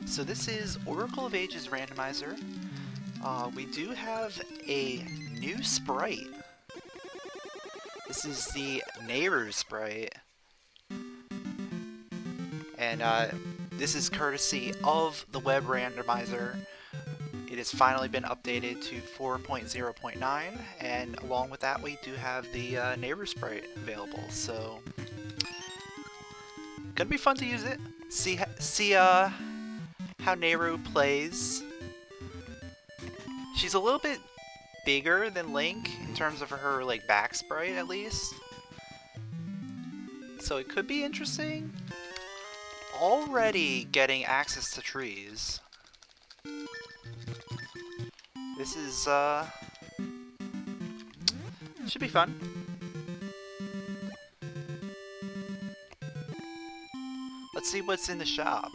So this is Oracle of Ages Randomizer. We do have a new sprite. This is the Nayru sprite. And this is courtesy of the web randomizer. It has finally been updated to 4.0.9, and along with that we do have the Nayru sprite available. So gonna be fun to use it. See how Nayru plays. She's a little bit bigger than Link in terms of her like back sprite at least. So it could be interesting. Already getting access to trees. This is should be fun. Let's see what's in the shop.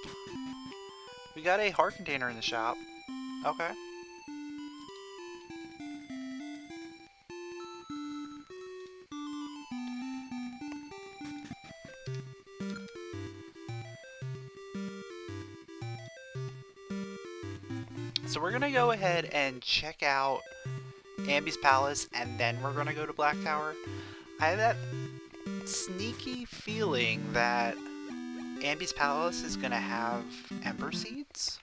We got a heart container in the shop. Okay. So we're gonna go ahead and check out Ambi's Palace, and then we're gonna go to Black Tower. I have that sneaky feeling that Ambi's Palace is gonna have Ember Seeds.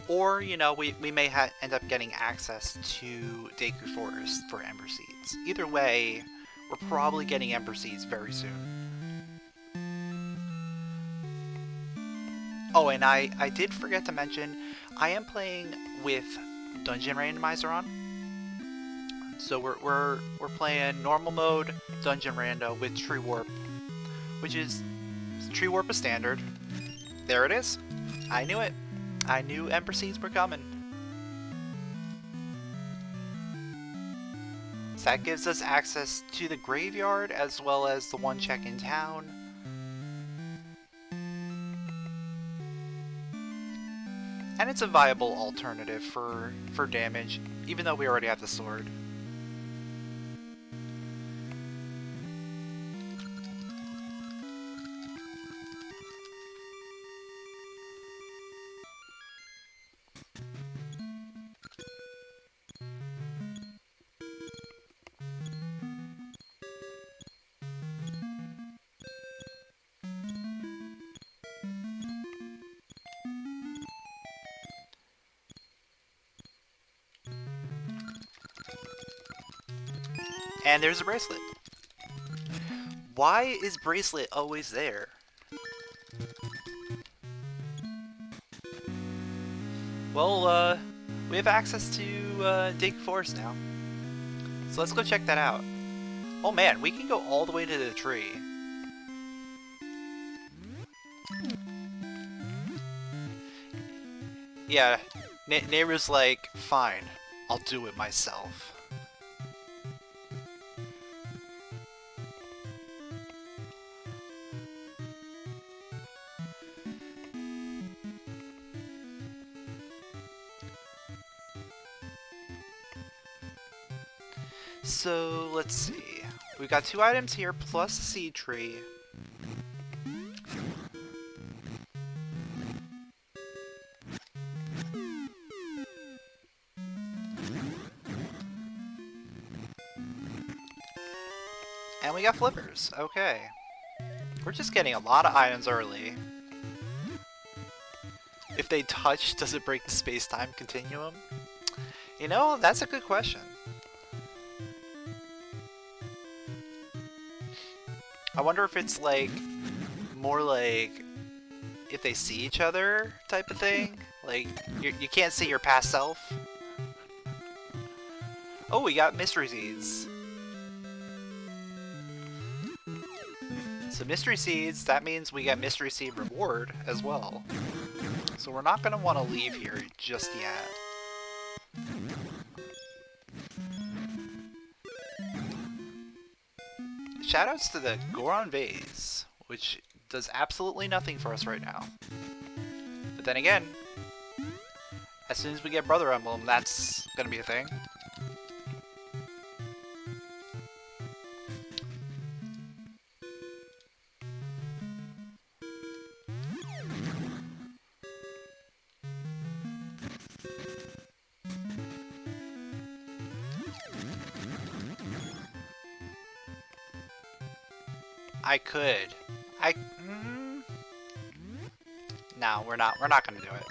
Or, you know, we may end up getting access to Deku Forest for Ember Seeds. Either way, we're probably getting Ember Seeds very soon. Oh, and I did forget to mention, I am playing with Dungeon Randomizer on. So we're playing normal mode, Dungeon Rando with Tree Warp, which is Tree Warp is standard. There it is. I knew it. I knew Ember Seeds were coming. So that gives us access to the graveyard as well as the one check in town. And it's a viable alternative for damage, even though we already have the sword. And there's a bracelet. Why is bracelet always there? Well, we have access to Deku Forest now. So let's go check that out. Oh man, we can go all the way to the tree. Yeah, Nayru's like, fine, I'll do it myself. So, let's see. We've got 2 items here, plus a seed tree. And we got flippers. Okay. We're just getting a lot of items early. If they touch, does it break the space-time continuum? You know, that's a good question. I wonder if it's like more like if they see each other type of thing. Like you can't see your past self. Oh, we got mystery seeds. So mystery seeds, that means we get mystery seed reward as well. So we're not gonna want to leave here just yet. Shoutouts to the Goron Vase, which does absolutely nothing for us right now. But then again, as soon as we get Brother Emblem, that's gonna be a thing. I could. No, we're not gonna do it.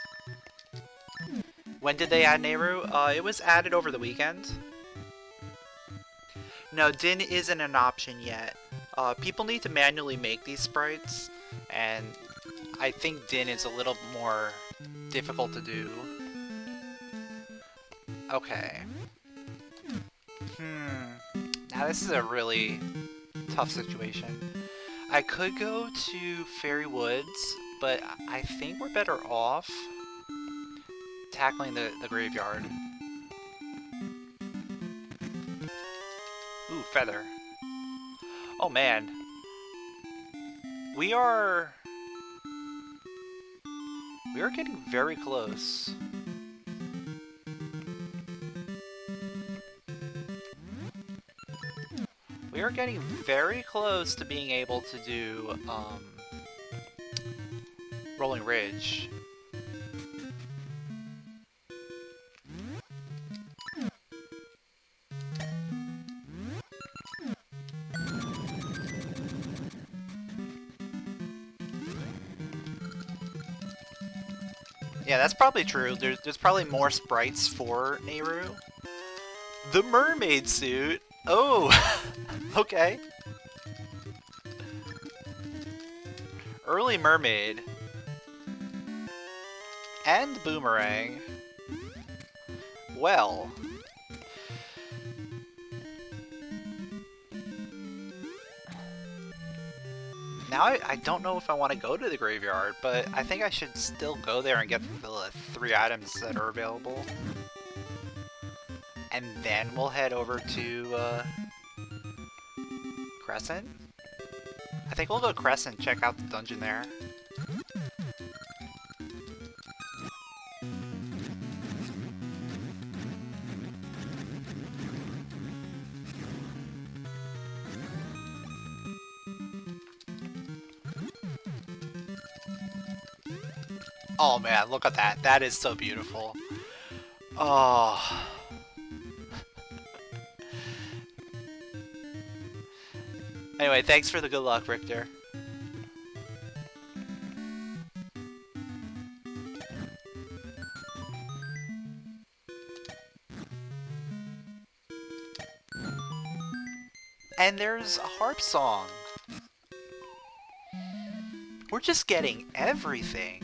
When did they add Nayru? It was added over the weekend. No, Din isn't an option yet. People need to manually make these sprites, and I think Din is a little more difficult to do. Okay. Now this is a really tough situation. I could go to Fairy Woods, but I think we're better off tackling the graveyard. Ooh, feather. Oh man. We are getting very close. We are getting very close to being able to do Rolling Ridge. Yeah, that's probably true. There's probably more sprites for Nayru. The mermaid suit? Oh! Okay. Early mermaid. And boomerang. Well. Now I don't know if I want to go to the graveyard, but I think I should still go there and get the 3 items that are available. And then we'll head over to Crescent? I think we'll go Crescent, check out the dungeon there. Oh man, look at that. That is so beautiful. Oh. Anyway, thanks for the good luck, Richter. And there's a harp song. We're just getting everything.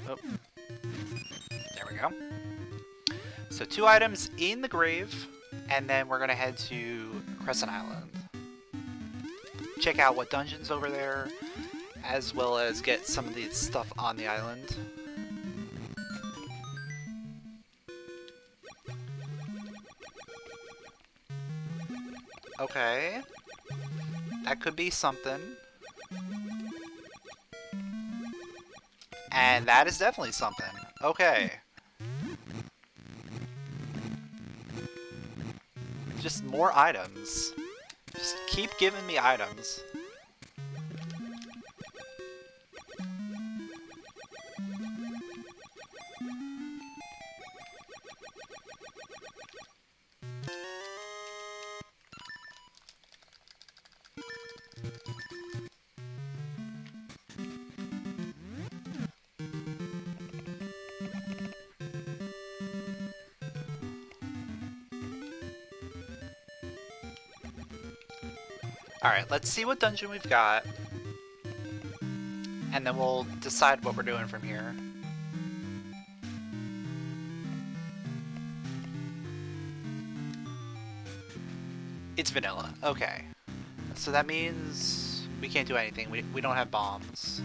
Oh. There we go. So 2 items in the grave, and then we're gonna head to Crescent Island. Check out what dungeon's over there, as well as get some of the stuff on the island. Okay. That could be something. And that is definitely something. Okay. Just more items. Just keep giving me items. Alright, let's see what dungeon we've got. And then we'll decide what we're doing from here. It's vanilla. Okay. So that means we can't do anything. We don't have bombs.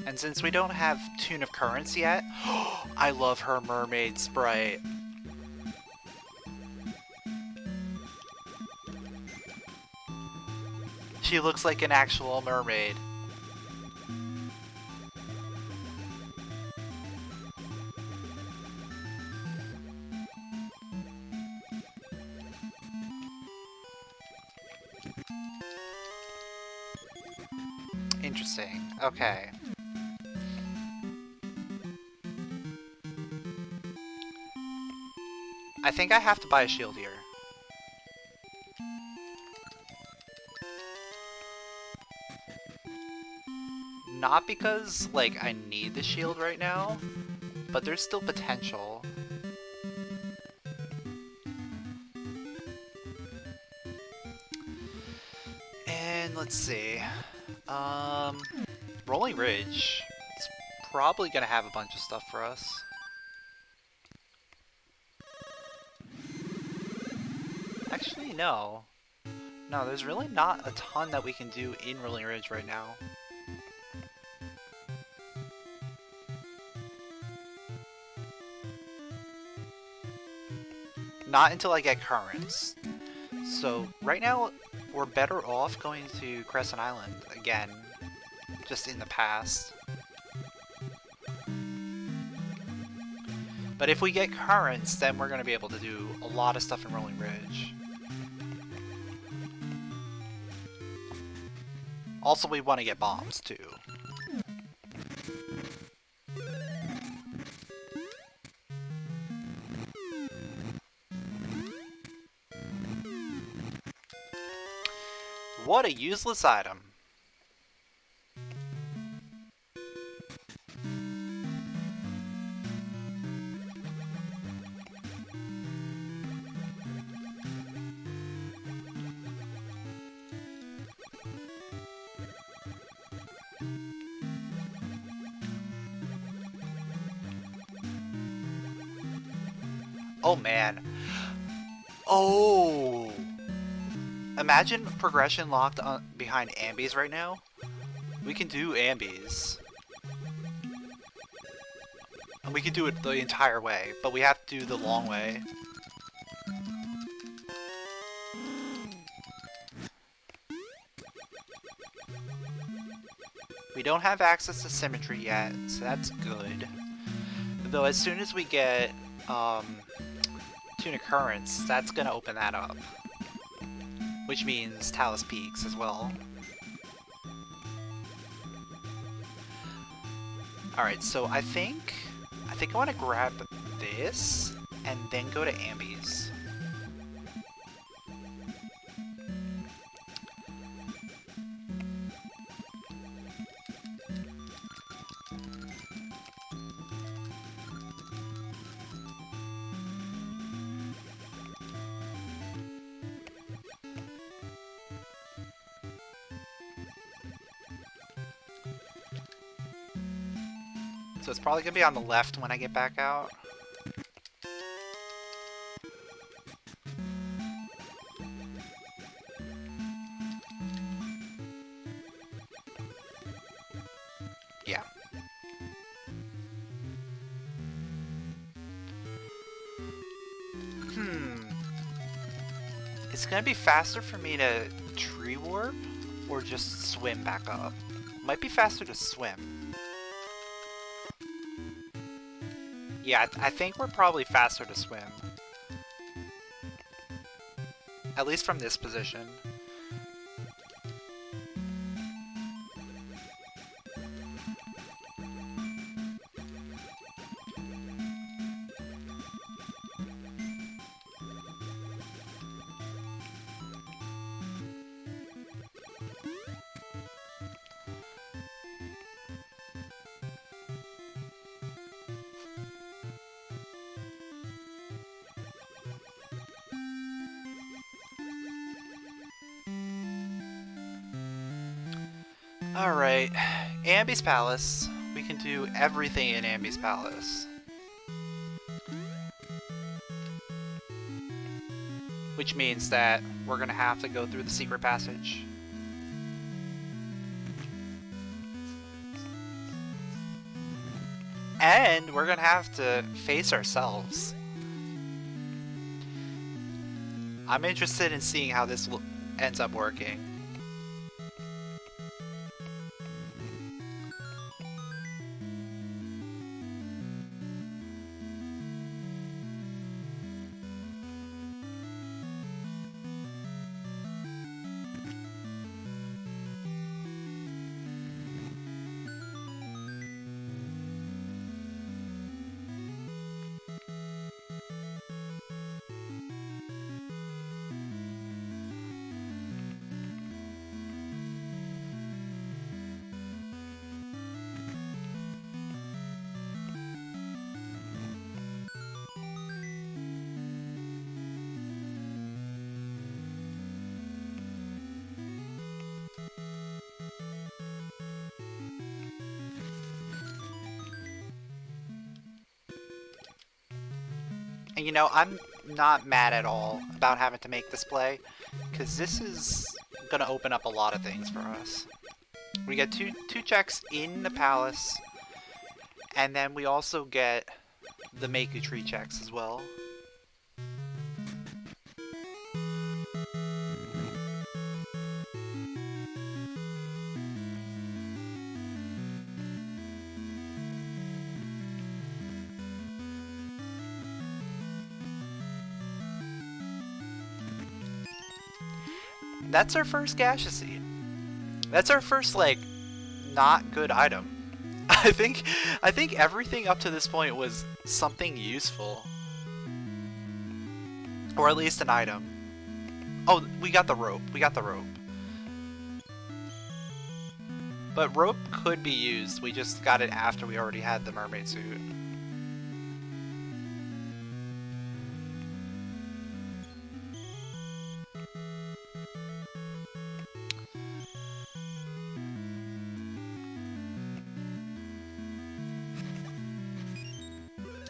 And since we don't have Tune of Currents yet, I love her mermaid sprite. She looks like an actual mermaid. Interesting. Okay. I think I have to buy a shield here. Not because, like, I need the shield right now, but there's still potential. And let's see. Rolling Ridge. It's probably gonna have a bunch of stuff for us. Actually, no. No, there's really not a ton that we can do in Rolling Ridge right now. Not until I get currents. So, right now, we're better off going to Crescent Island again, just in the past. But if we get currents, then we're going to be able to do a lot of stuff in Rolling Ridge. Also, we want to get bombs, too. What a useless item. Oh man. Oh! Imagine progression locked on behind Ambis right now. We can do Ambis. And we can do it the entire way, but we have to do the long way. We don't have access to symmetry yet, so that's good. Though as soon as we get Tuna Currents, that's gonna open that up. Which means Talus Peaks as well. Alright, so I think I want to grab this and then go to Ambi's. So it's probably going to be on the left when I get back out. Yeah. It's going to be faster for me to tree warp or just swim back up. Might be faster to swim. Yeah, I think we're probably faster to swim. At least from this position. Alright, Ambi's Palace. We can do everything in Ambi's Palace. Which means that we're gonna have to go through the secret passage. And we're gonna have to face ourselves. I'm interested in seeing how this ends up working. And you know, I'm not mad at all about having to make this play, because this is gonna open up a lot of things for us. We get two checks in the palace, and then we also get the Maku tree checks as well. That's our first gaseous seed. That's our first, like, not good item. I think everything up to this point was something useful. Or at least an item. Oh, we got the rope. We got the rope. But rope could be used. We just got it after we already had the mermaid suit.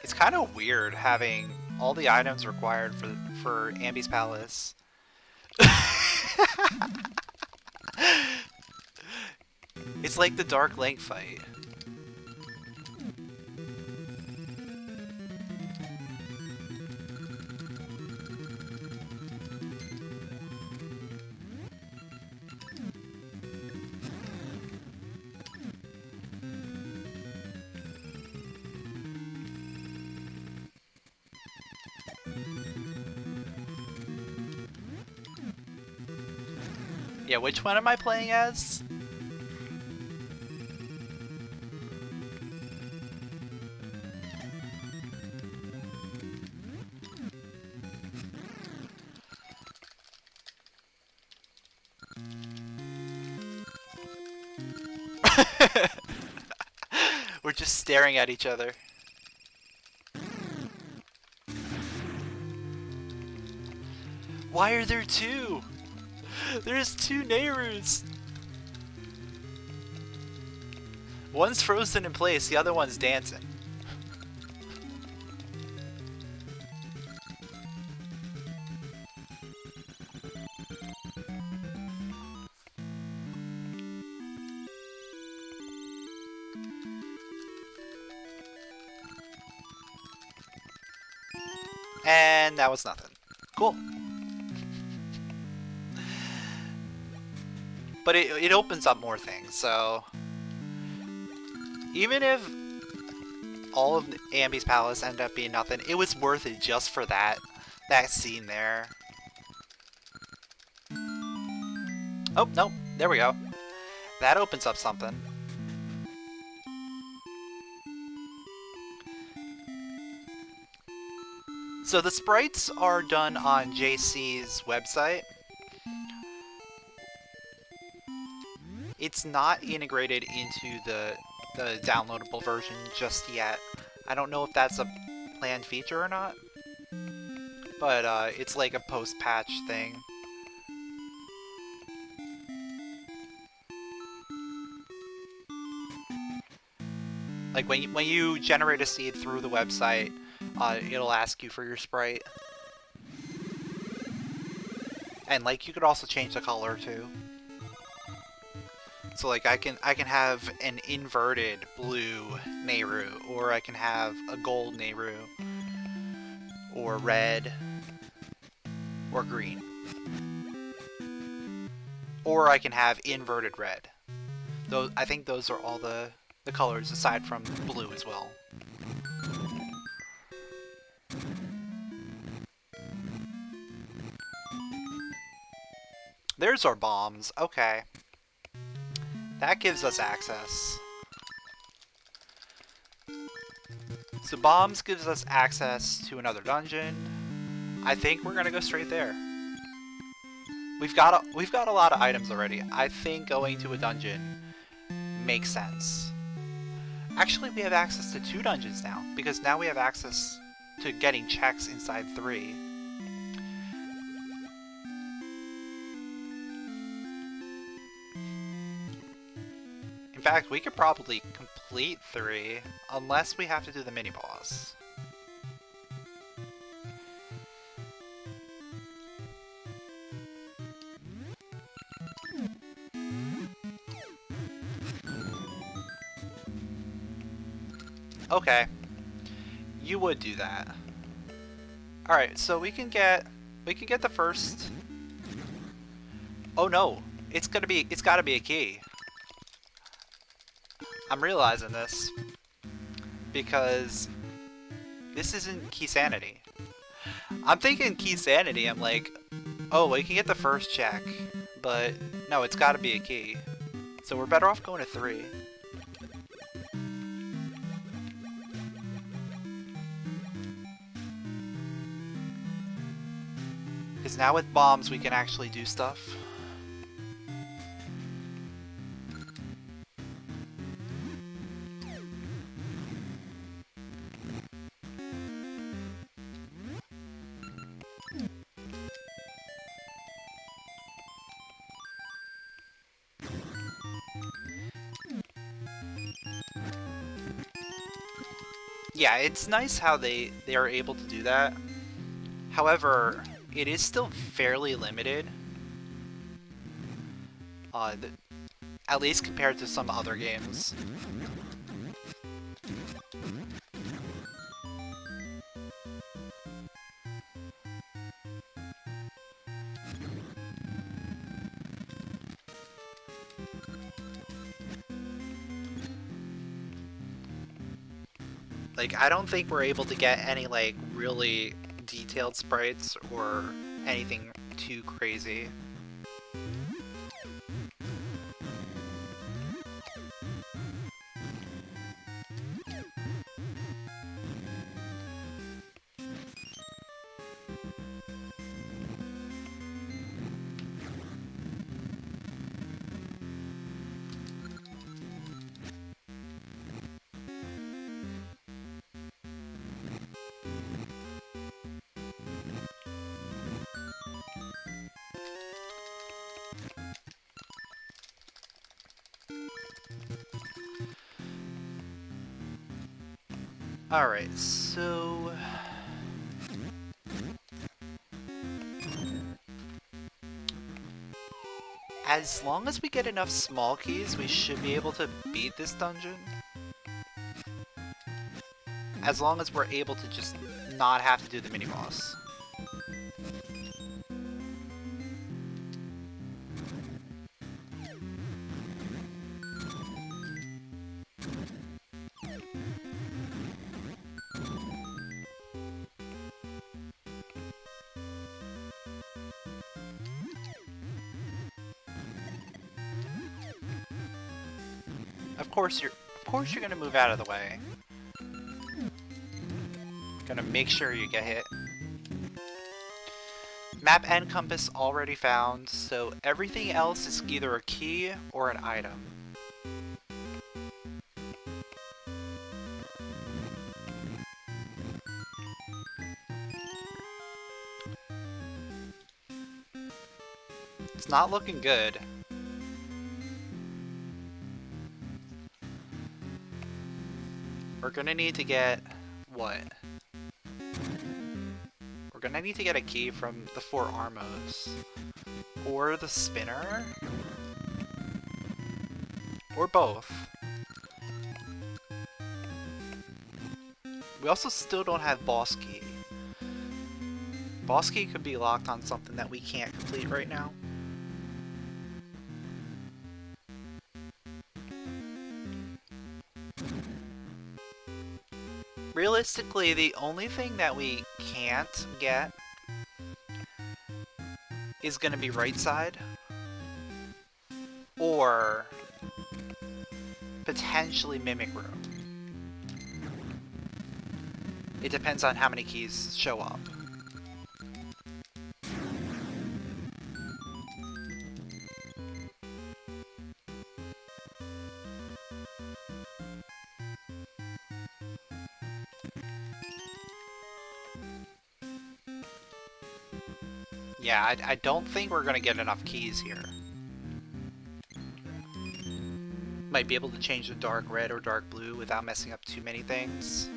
It's kind of weird having all the items required for Ambi's palace. It's like the Dark Link fight. Yeah, which one am I playing as? We're just staring at each other. Why are there two? There's two Nayrus! One's frozen in place, the other one's dancing. And that was nothing. Cool. But it opens up more things, so... Even if all of Ambi's palace ended up being nothing, it was worth it just for that scene there. Oh, no, there we go. That opens up something. So the sprites are done on JC's website. It's not integrated into the downloadable version just yet. I don't know if that's a planned feature or not, but it's like a post-patch thing. Like when you generate a seed through the website, it'll ask you for your sprite, and like you could also change the color too. So like I can have an inverted blue Nayru, or I can have a gold Nayru, or red, or green, or I can have inverted red. I think those are all the colors aside from blue as well. There's our bombs. Okay. That gives us access. So bombs gives us access to another dungeon. I think we're gonna go straight there. We've got a lot of items already. I think going to a dungeon makes sense. Actually, we have access to 2 dungeons now, because now we have access to getting checks inside 3. In fact, we could probably complete 3, unless we have to do the mini-boss. Okay. You would do that. Alright, so we can get the first. Oh no. It's gotta be a key. I'm realizing this. Because this isn't key sanity. I'm thinking key sanity, I'm like, oh, we can get the first check. But no, it's gotta be a key. So we're better off going to 3. Because now with bombs we can actually do stuff. Yeah, it's nice how they are able to do that. However, it is still fairly limited. At least compared to some other games. Like, I don't think we're able to get any, like, really detailed sprites or anything too crazy. Alright, so... as long as we get enough small keys, we should be able to beat this dungeon. As long as we're able to just not have to do the mini-boss. Of course you're gonna move out of the way. Gonna make sure you get hit. Map and compass already found, so everything else is either a key or an item. It's not looking good. We're gonna need to get... what? We're gonna need to get a key from the 4 Armos. Or the spinner? Or both. We also still don't have boss key. Boss key could be locked on something that we can't complete right now. Realistically, the only thing that we can't get is gonna be right side. Or potentially Mimic Room. It depends on how many keys show up. Yeah, I don't think we're gonna get enough keys here. Might be able to change the dark red or dark blue without messing up too many things.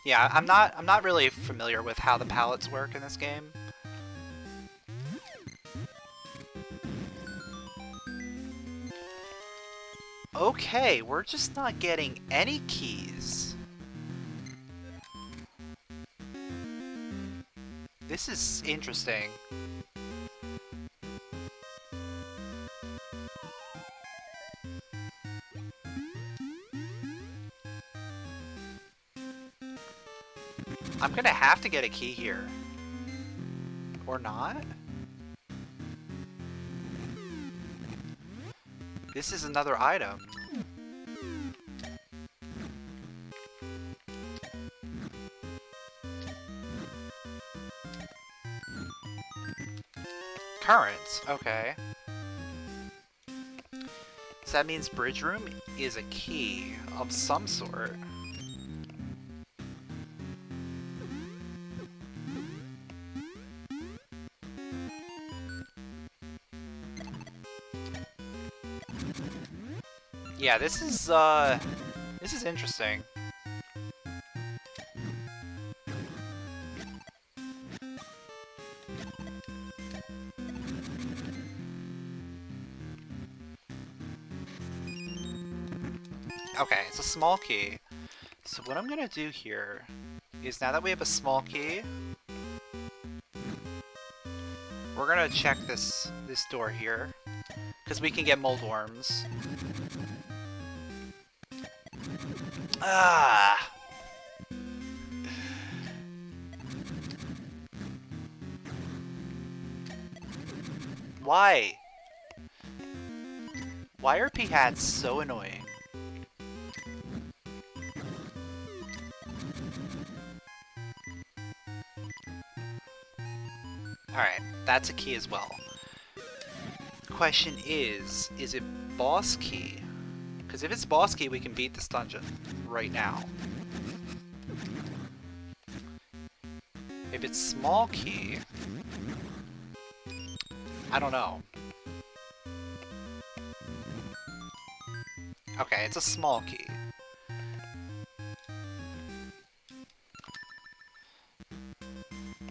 Yeah, I'm not really familiar with how the palettes work in this game. Okay, we're just not getting any keys. This is interesting. I'm gonna have to get a key here. Or not? This is another item. Currents, okay. So that means bridge room is a key of some sort. Yeah, this is interesting. Okay, it's a small key. So what I'm gonna do here is, now that we have a small key, we're gonna check this door here, because we can get mold worms. Ah! Why? Why are P-hats so annoying? Alright, that's a key as well. Question is it boss key? Because if it's boss key, we can beat this dungeon right now. If it's small key, I don't know. Okay, it's a small key.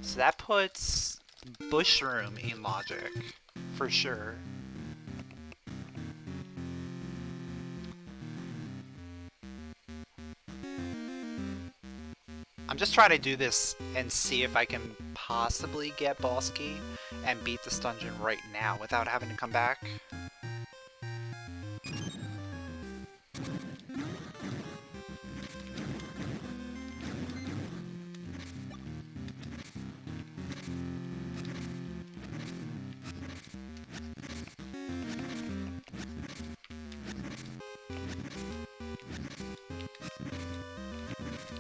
So that puts Bushroom in logic, for sure. I'm just trying to do this and see if I can possibly get boss key and beat this dungeon right now without having to come back.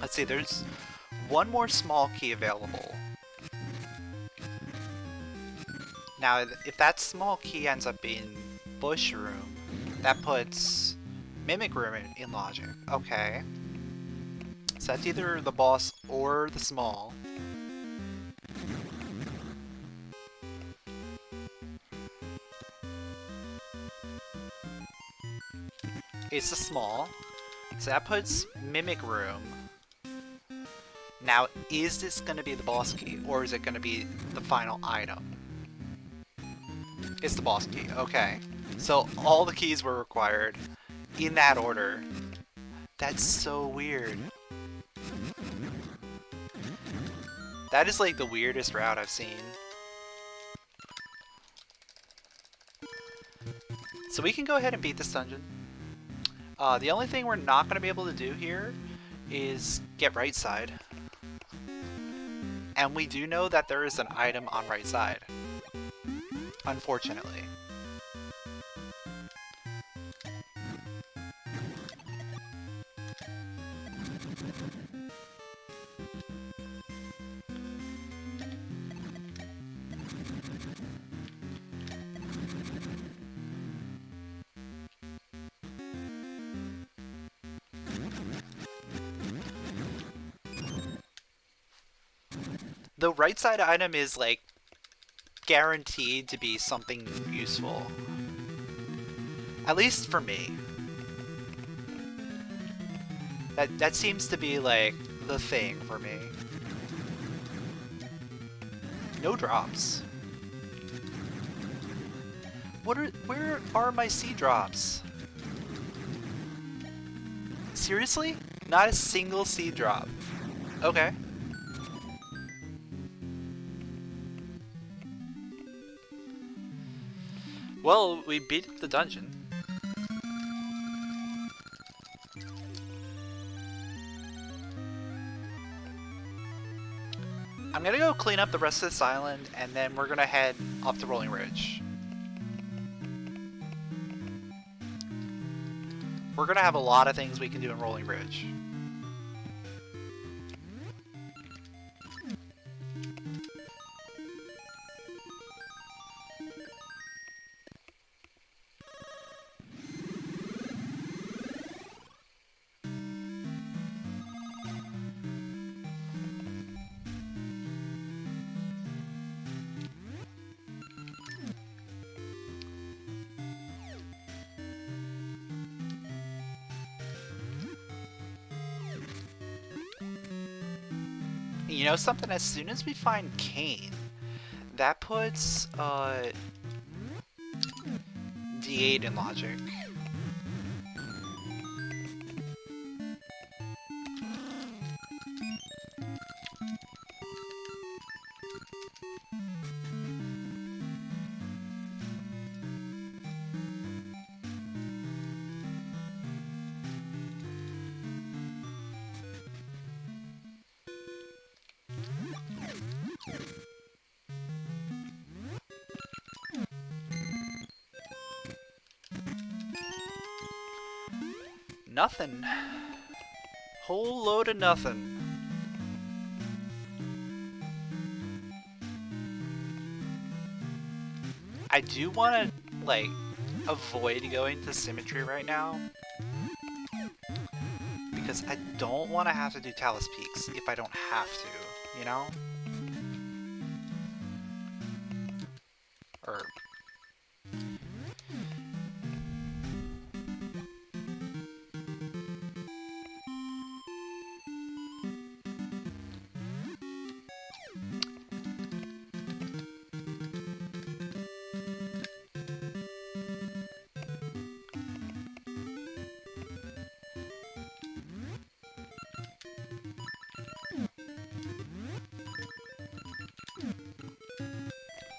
Let's see, there's one more small key available. Now, if that small key ends up being Bush Room, that puts Mimic Room in logic. Okay. So that's either the boss or the small. It's the small. So that puts Mimic Room. Now, is this going to be the boss key, or is it going to be the final item? It's the boss key, okay. So all the keys were required in that order. That's so weird. That is like the weirdest route I've seen. So we can go ahead and beat this dungeon. The only thing we're not going to be able to do here is get right side. And we do know that there is an item on right side. Unfortunately. The right side item is like guaranteed to be something useful. At least for me. That seems to be like the thing for me. No drops. Where are my sea drops? Seriously? Not a single seed drop. Okay. Well, we beat the dungeon. I'm gonna go clean up the rest of this island, and then we're gonna head up to Rolling Ridge. We're gonna have a lot of things we can do in Rolling Ridge. You know something? As soon as we find Cain, that puts D8 in logic. Nothing. Whole load of nothing. I do want to, like, avoid going to Symmetry right now. Because I don't want to have to do Talus Peaks if I don't have to, you know? Or...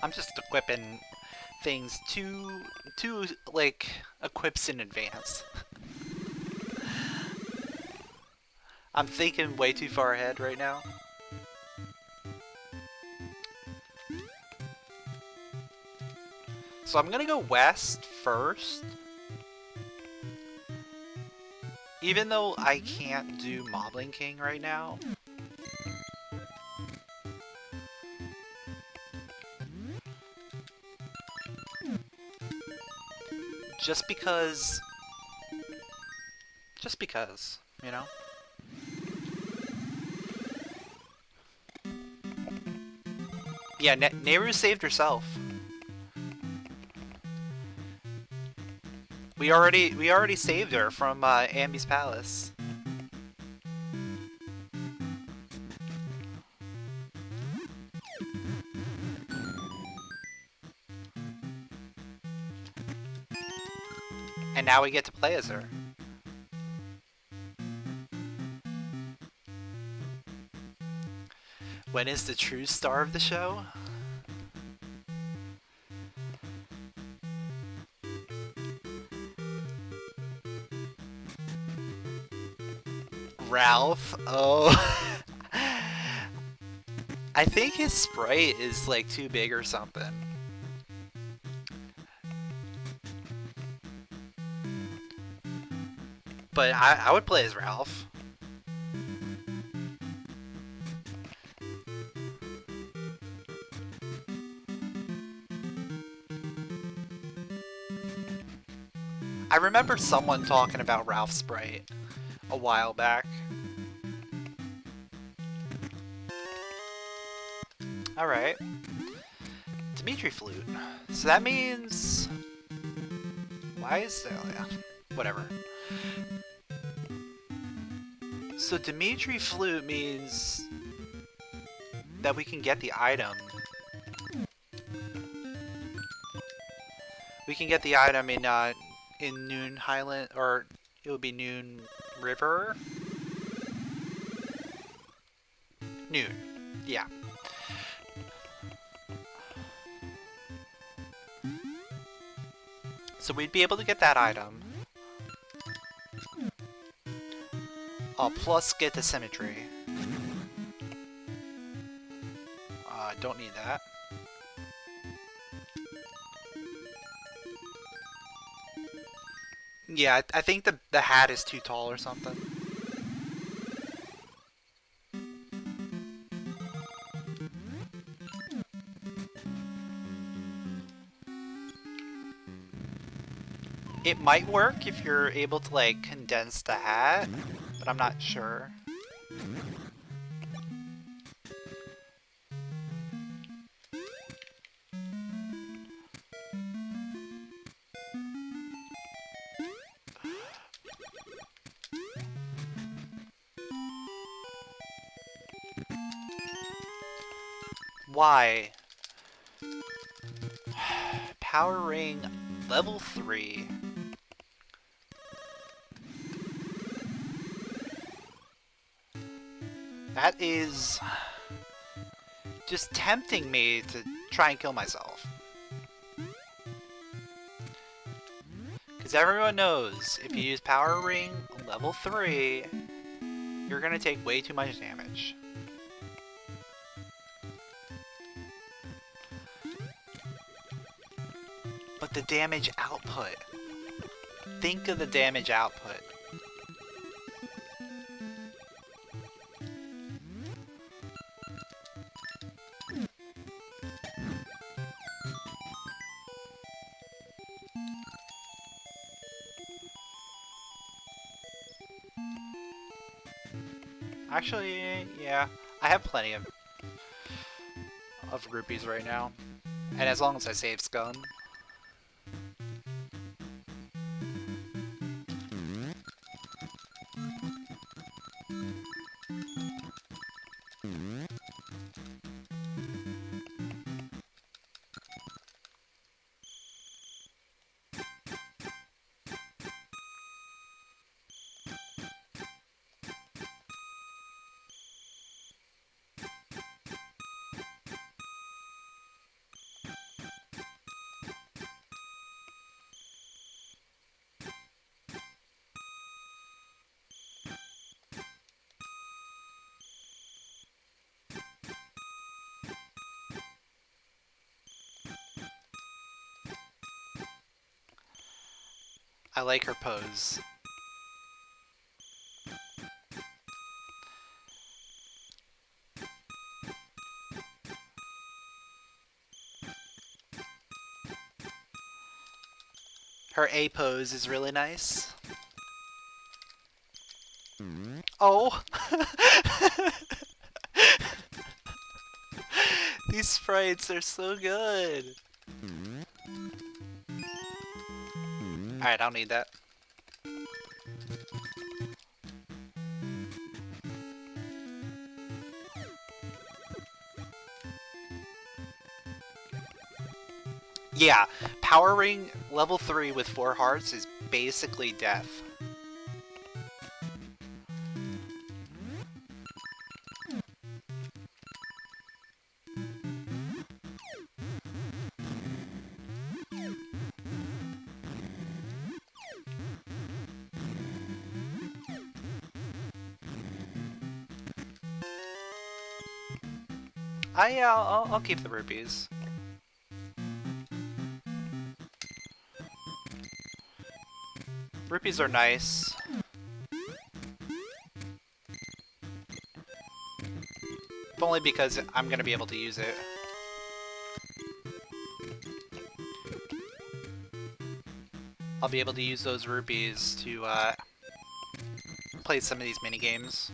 I'm just equipping things two like equips in advance. I'm thinking way too far ahead right now. So I'm gonna go west first. Even though I can't do Modeling King right now. Just because, you know? Yeah, Nayru saved herself. We already saved her from Ambi's palace. And now we get to play as her. When is the true star of the show? Ralph? Oh. I think his sprite is like too big or something. But I would play as Ralph. I remember someone talking about Ralph's sprite a while back. Alright. Dimitri flute. So that means... Why is there... Yeah, whatever. So Dimitri flute means that we can get the item. We can get the item in Noon Highland, or it would be Noon River. Noon. Yeah. So we'd be able to get that item. Oh, plus get the symmetry. Don't need that. Yeah, I think the hat is too tall or something. It might work if you're able to, like, condense the hat, but I'm not sure. Why? Power ring level 3. That is just tempting me to try and kill myself. Because everyone knows if you use Power Ring level 3, you're going to take way too much damage. But the damage output. Think of the damage output. Actually, yeah, I have plenty of rupees right now. And as long as I save scum. I like her pose. Her A pose is really nice. Oh! These sprites are so good! Alright, I don't need that. Yeah, Power Ring level 3 with 4 hearts is basically death. Yeah, I'll keep the rupees. Rupees are nice. If only because I'm gonna be able to use it. I'll be able to use those rupees to play some of these mini games.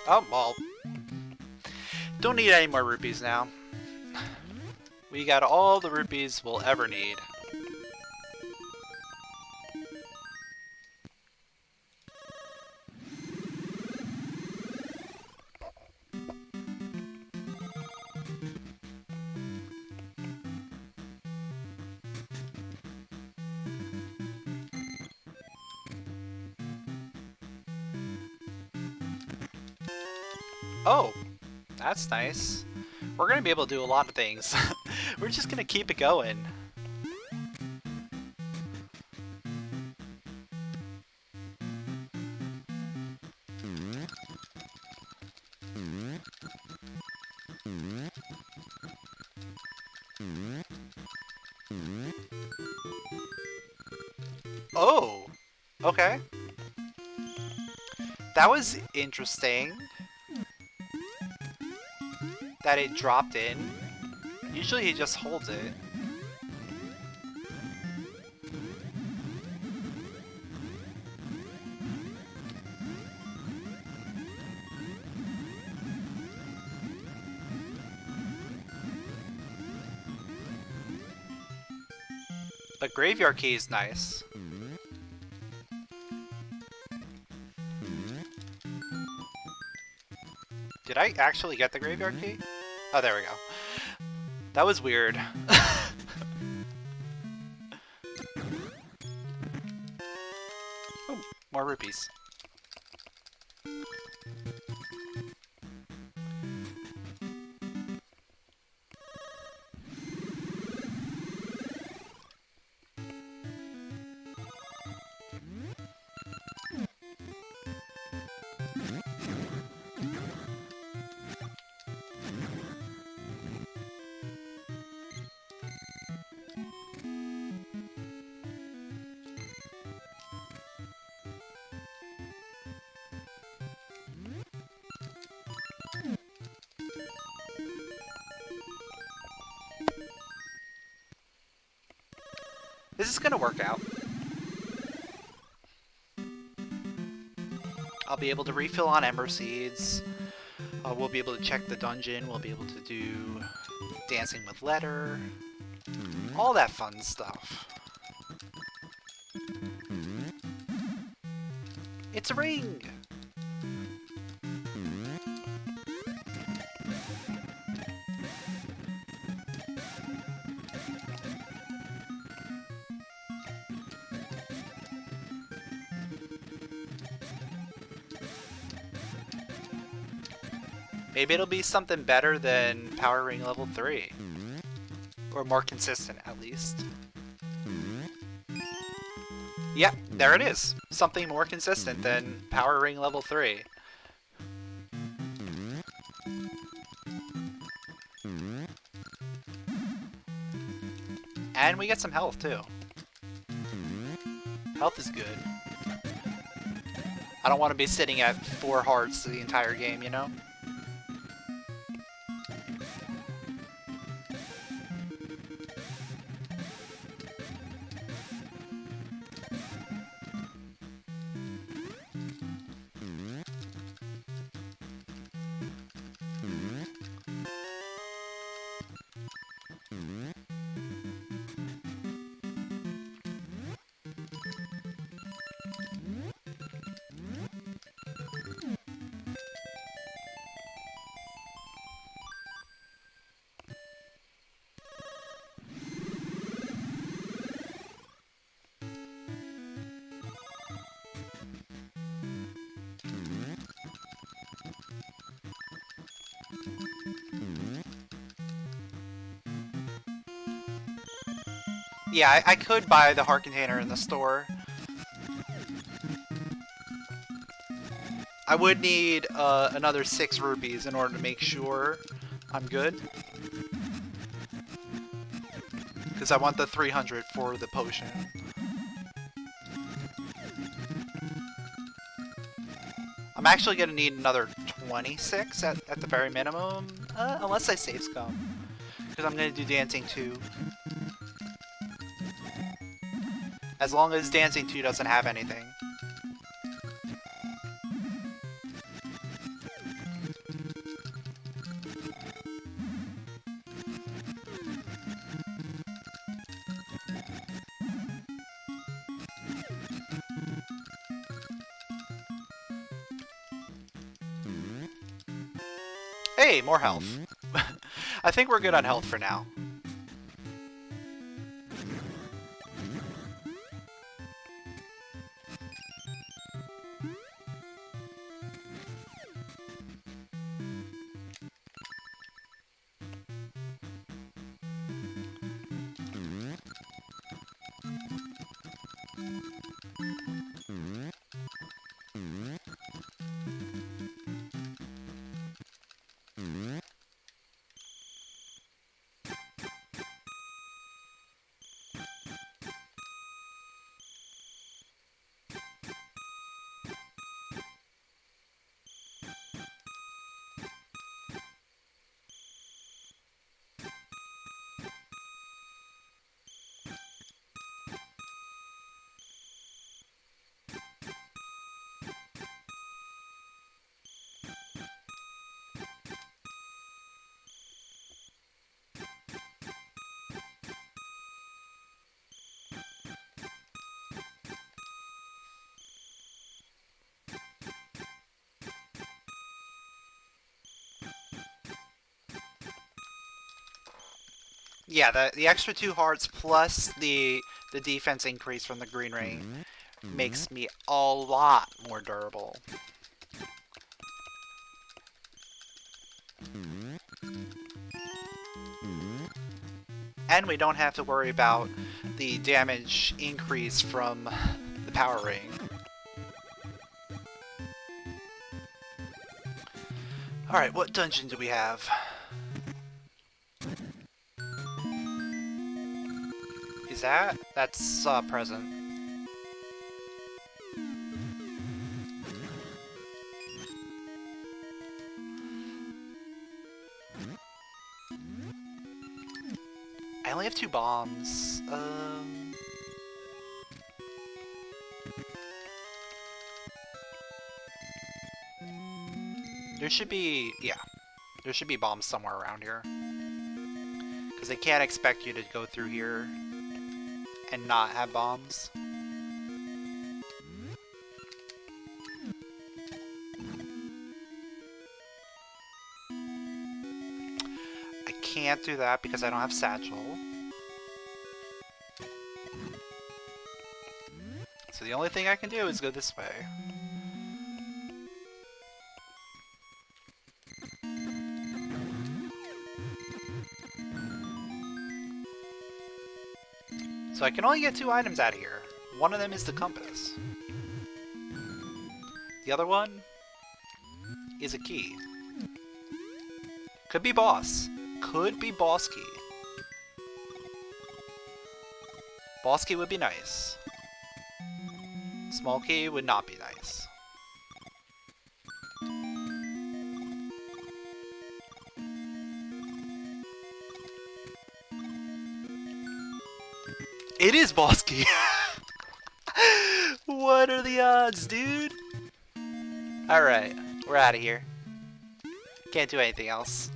Oh, well, Don't need any more rupees now. We got all the rupees we'll ever need. Oh, that's nice. We're gonna be able to do a lot of things. We're just gonna keep it going. Oh, okay. That was interesting. That it dropped in. Usually he just holds it. But graveyard key is nice. Did I actually get the graveyard key? Oh, there we go. That was weird. Oh, more rupees. This is gonna work out. I'll be able to refill on Ember Seeds. We'll be able to check the dungeon. We'll be able to do Dancing with Letter. All that fun stuff. It's a ring! Maybe it'll be something better than Power Ring level 3. Or more consistent, at least. Yep, there it is. Something more consistent than Power Ring level 3. And we get some health, too. Health is good. I don't want to be sitting at 4 hearts the entire game, you know? Yeah, I could buy the heart container in the store. I would need another 6 rupees in order to make sure I'm good. Because I want the 300 for the potion. I'm actually going to need another 26 at the very minimum. Unless I save scum. Because I'm going to do Dancing 2. As long as Dancing 2 doesn't have anything. Hey, more health. I think we're good on health for now. Yeah, the extra 2 hearts plus the defense increase from the green ring makes me a lot more durable. And we don't have to worry about the damage increase from the power ring. Alright, what dungeon do we have? Is that? That's present. I only have 2 bombs. There should be, yeah, there should be bombs somewhere around here. Because they can't expect you to go through here and not have bombs. I can't do that because I don't have satchel. So the only thing I can do is go this way. So I can only get 2 items out of here. One of them is the compass. The other one is a key. Could be boss. Could be boss key. Boss key would be nice. Small key would not be nice. It is boss key! What are the odds, dude? Alright, we're out of here. Can't do anything else.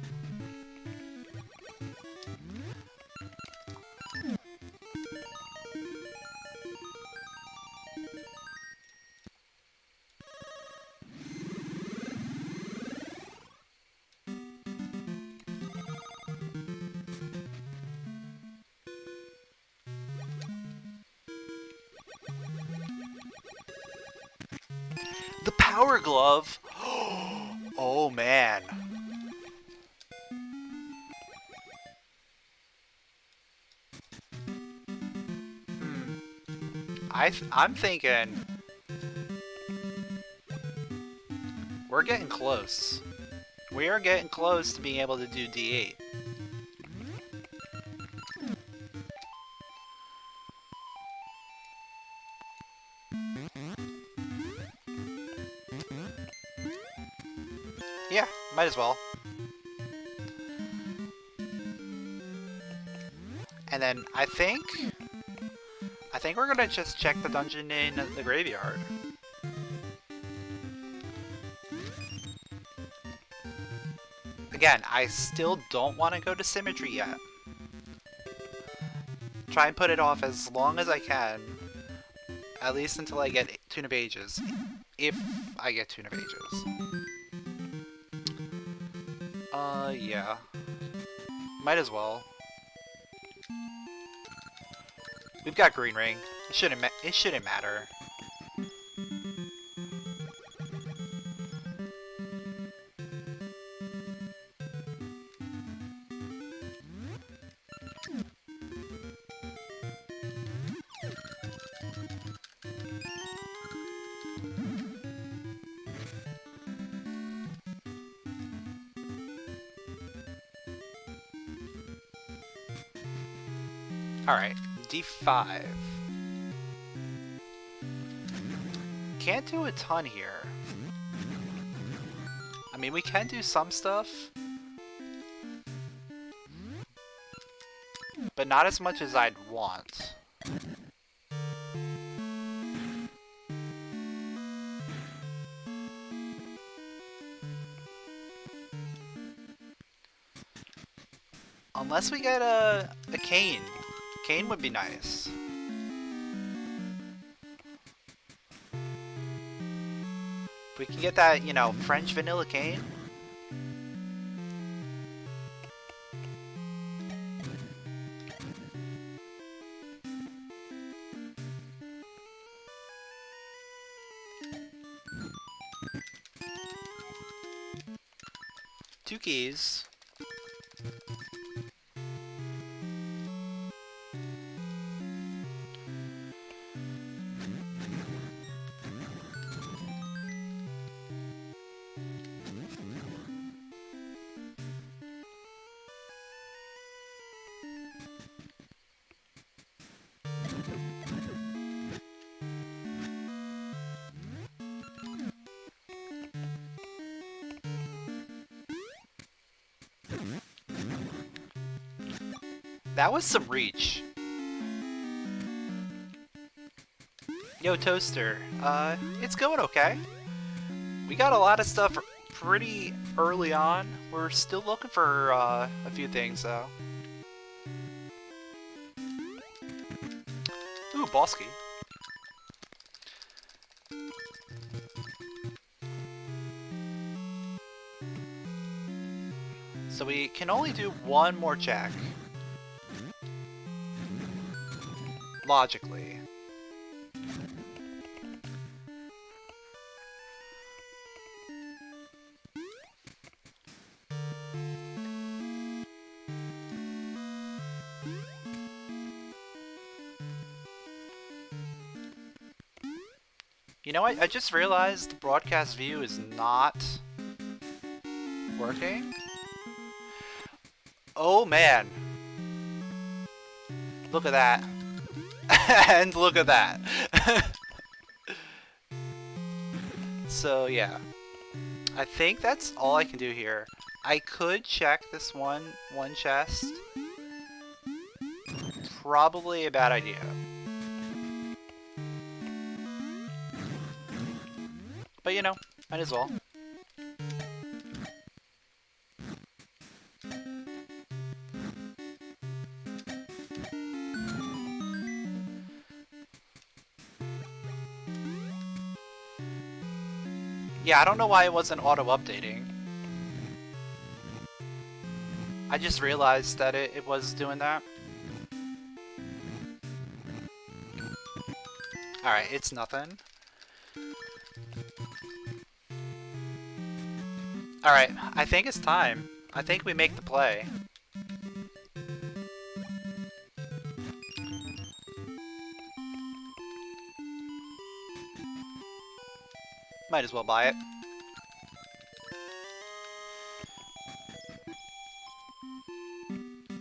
The power glove? Oh man. I'm thinking we're getting close. We are getting close to being able to do D8. Yeah, might as well. And then I think we're gonna just check the dungeon in the graveyard. Again, I still don't want to go to Symmetry yet. Try and put it off as long as I can. At least until I get Tune of Ages. If I get Tune of Ages. Yeah. Might as well. We've got green ring. It shouldn't matter. Alright, D5. Can't do a ton here. I mean, we can do some stuff, but not as much as I'd want. Unless we get a cane. Cane would be nice. If we can get that, you know, French vanilla cane. Two keys. That was some reach. Yo, Toaster. It's going okay. We got a lot of stuff pretty early on. We're still looking for a few things, though. Ooh, Bosky. So we can only do one more check. Logically. You know what? I just realized the broadcast view is not working. Oh man. Look at that. And look at that. So yeah. I think that's all I can do here. I could check this one chest. Probably a bad idea. But you know, might as well. Yeah, I don't know why it wasn't auto-updating. I just realized that it was doing that. Alright, it's nothing. Alright, I think it's time. I think we make the play. Might as well buy it.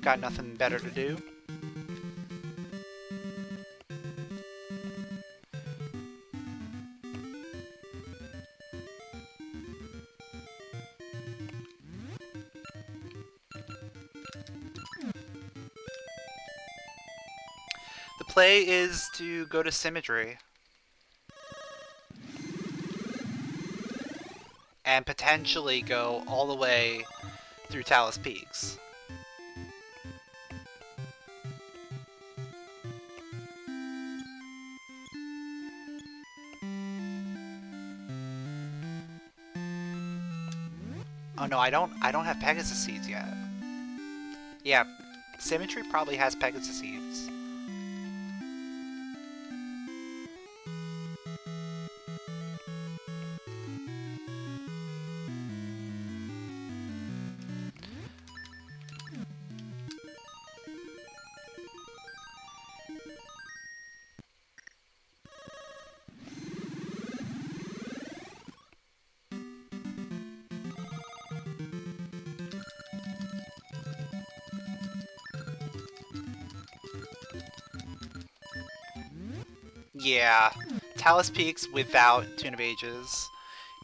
Got nothing better to do. The play is to go to Symmetry. And potentially go all the way through Talus Peaks. Oh no, I don't have Pegasus seeds yet. Yeah, Symmetry probably has Pegasus seeds. Yeah, Talus Peaks without Tune of Ages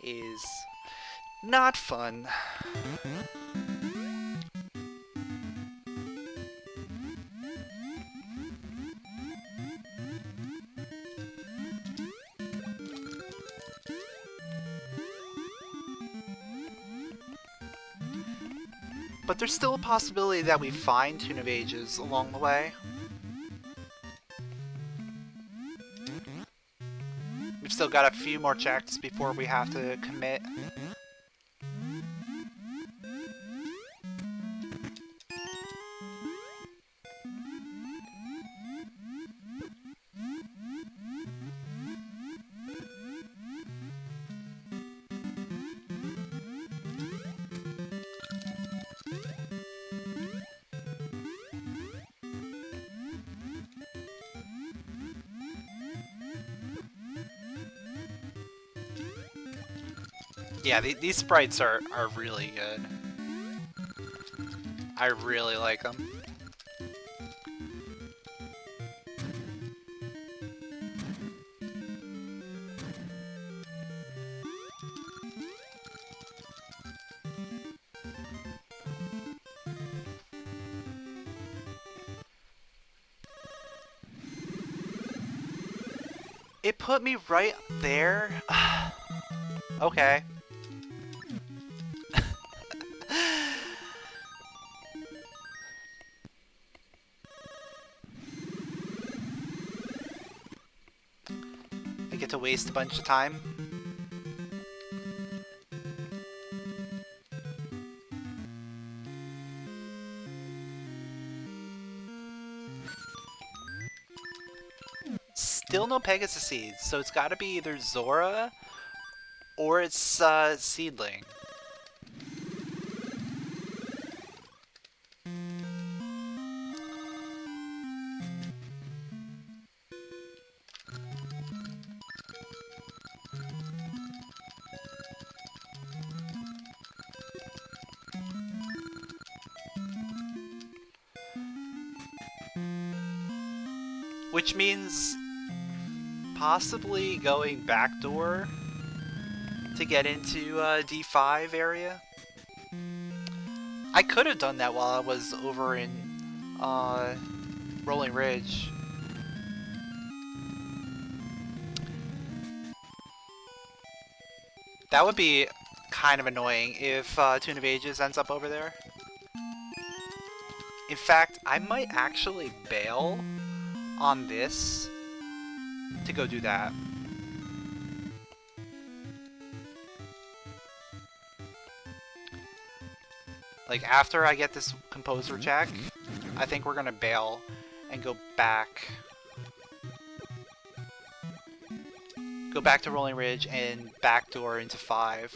is not fun. But there's still a possibility that we find Tune of Ages along the way. We've still got a few more checks before we have to commit. Yeah, these sprites are really good. I really like them. It put me right there. Okay. I get to waste a bunch of time. Still no Pegasus seeds, so it's got to be either Zora or it's Seedling. Which means possibly going backdoor to get into D5 area. I could have done that while I was over in Rolling Ridge. That would be kind of annoying if Tune of Ages ends up over there. In fact, I might actually bail on this to go do that. Like, after I get this composer check, I think we're gonna bail and go back to Rolling Ridge and backdoor into 5.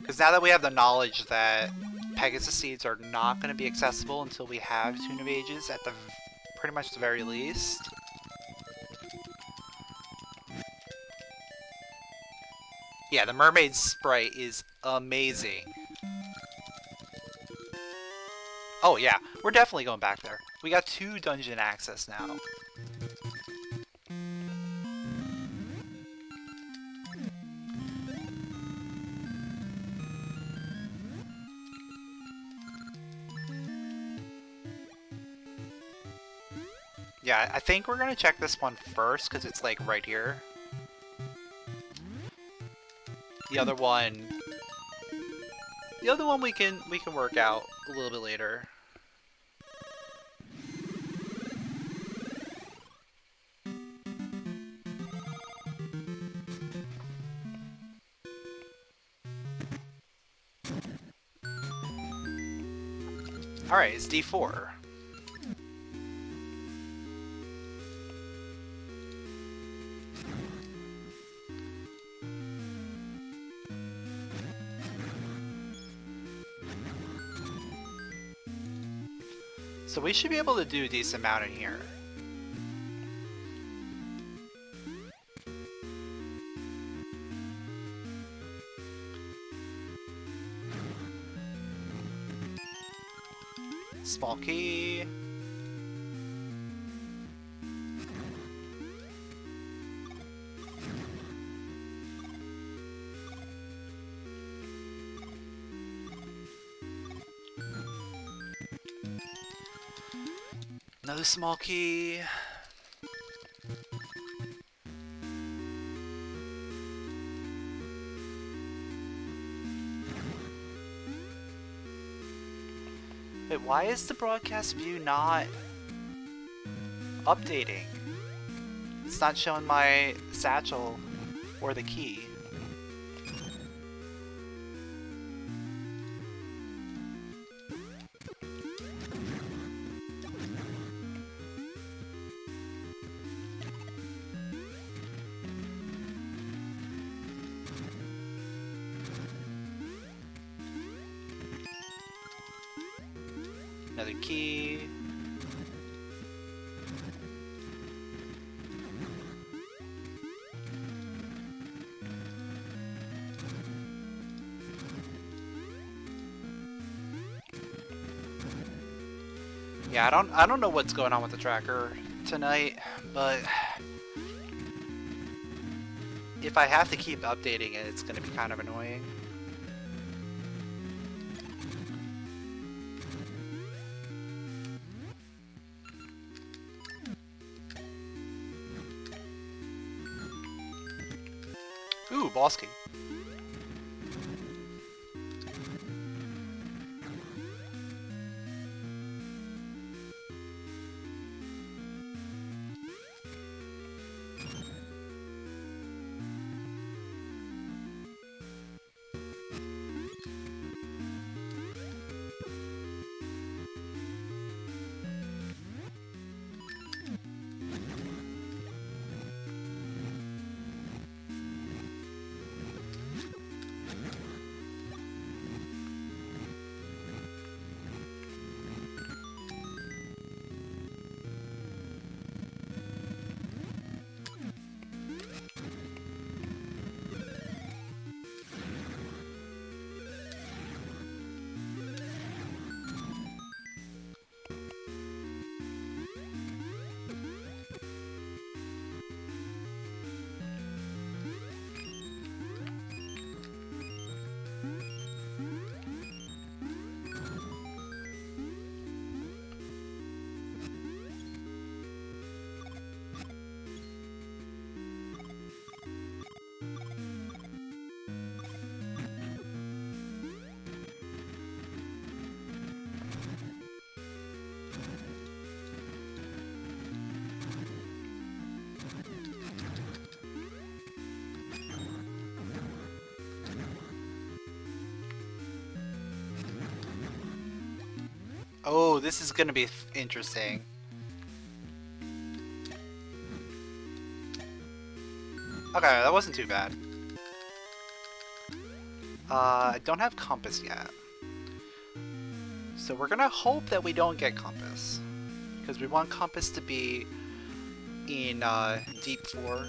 Because now that we have the knowledge that Pegasus seeds are not going to be accessible until we have Tune of Ages at the pretty much the very least. Yeah, the mermaid sprite is amazing. Oh yeah, we're definitely going back there. We got 2 dungeon access now. Yeah, I think we're gonna check this one first because it's like right here. The other one we can work out a little bit later. Alright, it's D4. So we should be able to do a decent amount in here. Small key. Another small key. Wait, why is the broadcast view not updating? It's not showing my satchel or the key. Another key. Yeah, I don't know what's going on with the tracker tonight, but if I have to keep updating it, it's going to be kind of annoying. Ooh, boss key. Oh, this is gonna be interesting. Okay, that wasn't too bad. I don't have compass yet. So we're gonna hope that we don't get compass. Because we want compass to be in deep 4.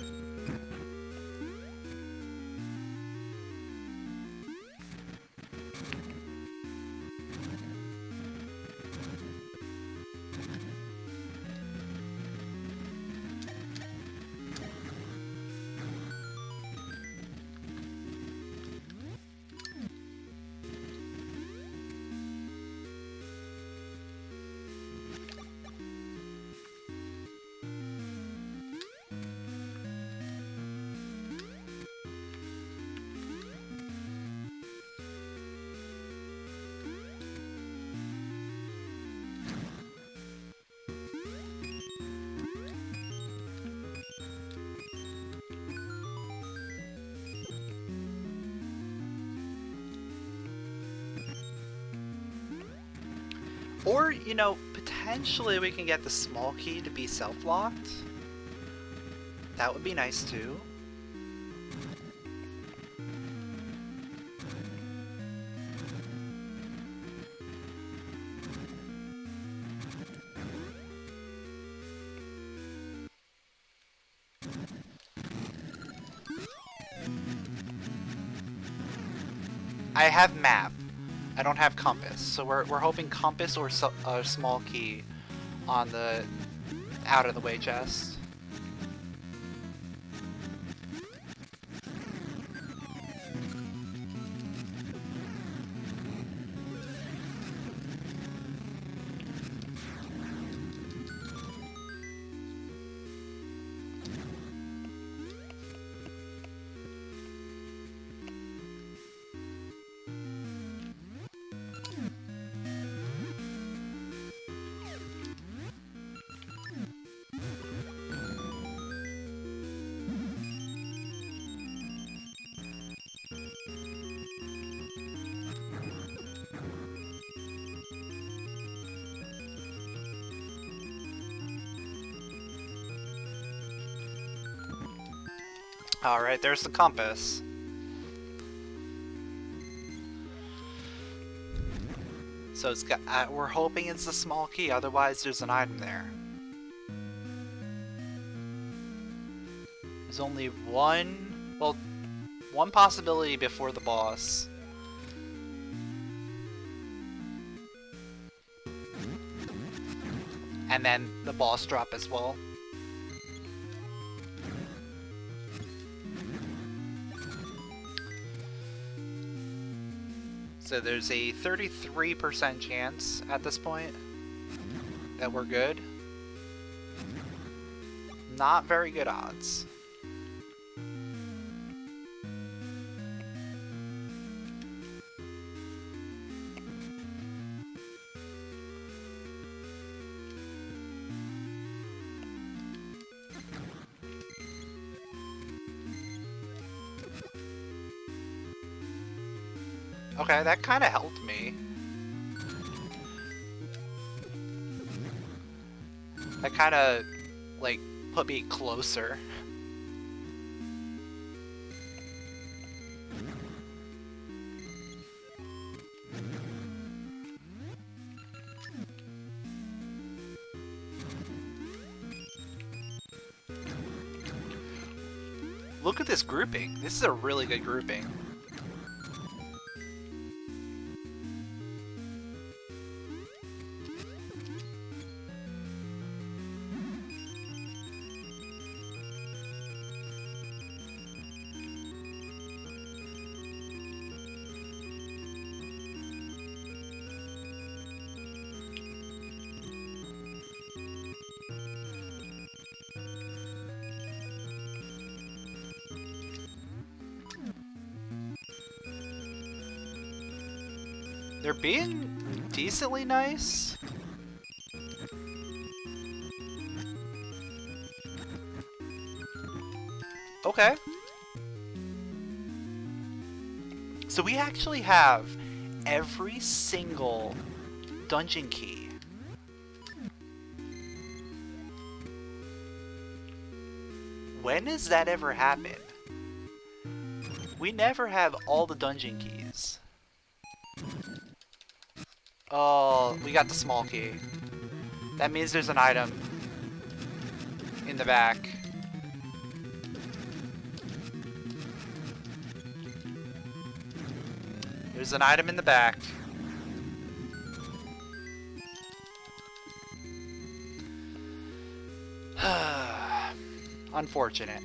Or, you know, potentially we can get the small key to be self-locked. That would be nice too. I have map. I don't have compass, so we're hoping compass or a small key on the out of the way chest. Alright, there's the compass. So it's got, we're hoping it's the small key, otherwise there's an item there. There's only one possibility before the boss. And then the boss drop as well. So there's a 33% chance at this point that we're good. Not very good odds. Okay, that kind of helped me. That kind of, like, put me closer. Look at this grouping. This is a really good grouping. They're being decently nice. Okay. So we actually have every single dungeon key. When has that ever happened? We never have all the dungeon keys. Oh, we got the small key. That means there's an item in the back. There's an item in the back. Unfortunate.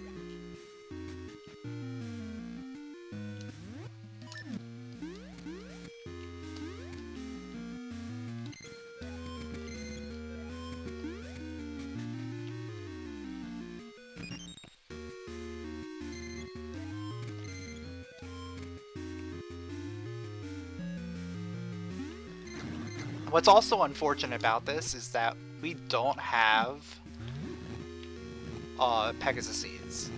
What's also unfortunate about this is that we don't have Pegasus seeds.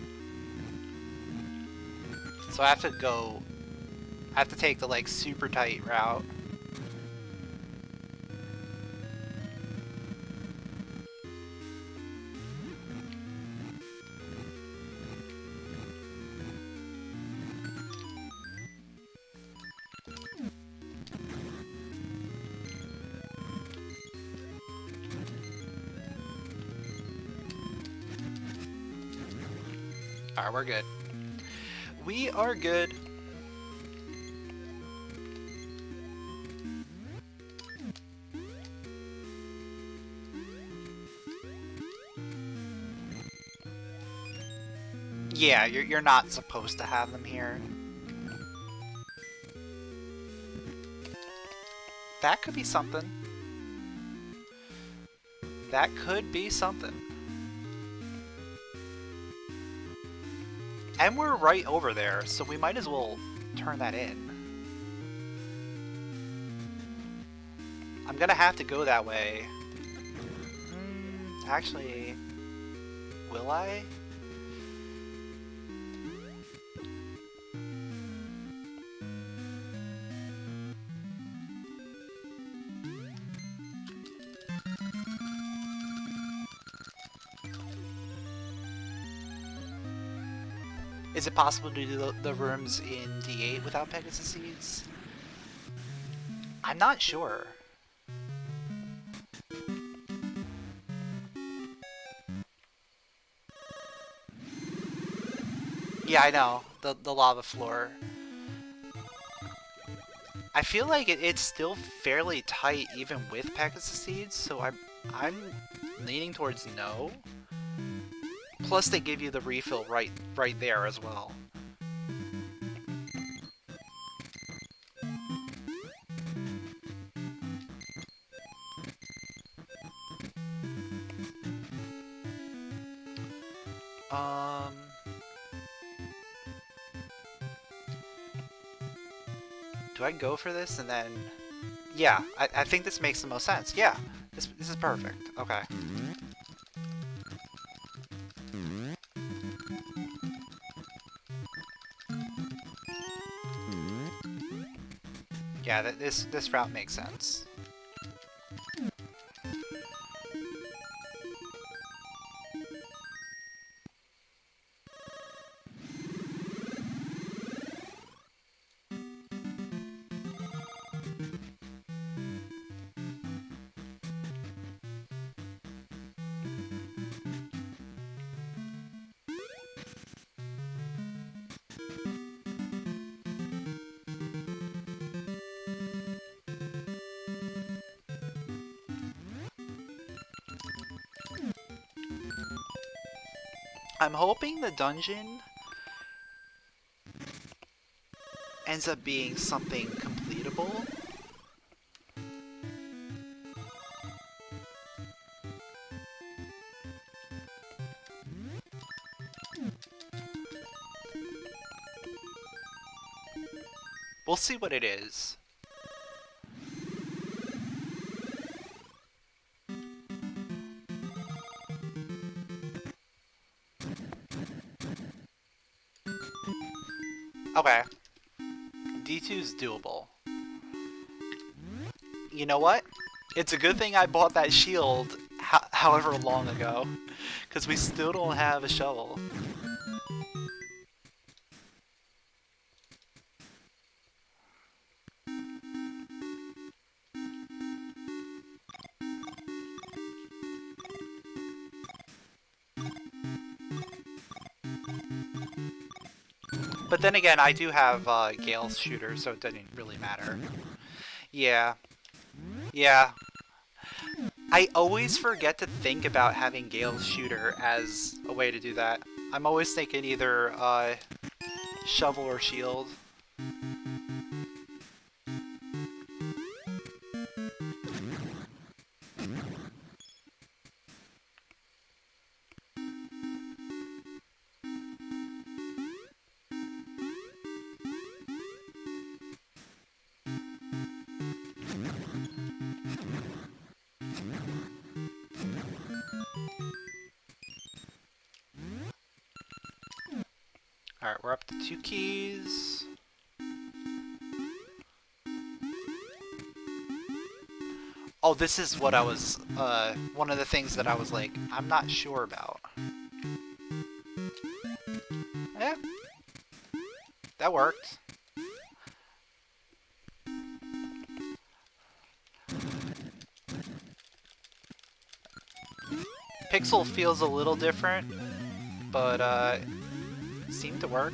So I have to take the like super tight route. Alright, we're good. We are good. Yeah, you're not supposed to have them here. That could be something. That could be something. And we're right over there, so we might as well turn that in. I'm gonna have to go that way. Actually, will I? Is it possible to do the rooms in D8 without Pegasus seeds? I'm not sure. Yeah, I know. The lava floor. I feel like it's still fairly tight even with Pegasus seeds, so I'm leaning towards no. Plus, they give you the refill right there as well. Do I go for this and then... Yeah, I think this makes the most sense. Yeah, this is perfect. Okay. Yeah, this route makes sense. I'm hoping the dungeon ends up being something completable. We'll see what it is. Okay. D2's doable. You know what? It's a good thing I bought that shield however long ago, because we still don't have a shovel. But then again, I do have Gale's shooter, so it doesn't really matter. Yeah. Yeah. I always forget to think about having Gale's shooter as a way to do that. I'm always thinking either shovel or shield. Alright, we're up to 2 keys. Oh, this is what I was, one of the things that I was like, I'm not sure about. Yeah. That worked. Pixel feels a little different, but, seem to work.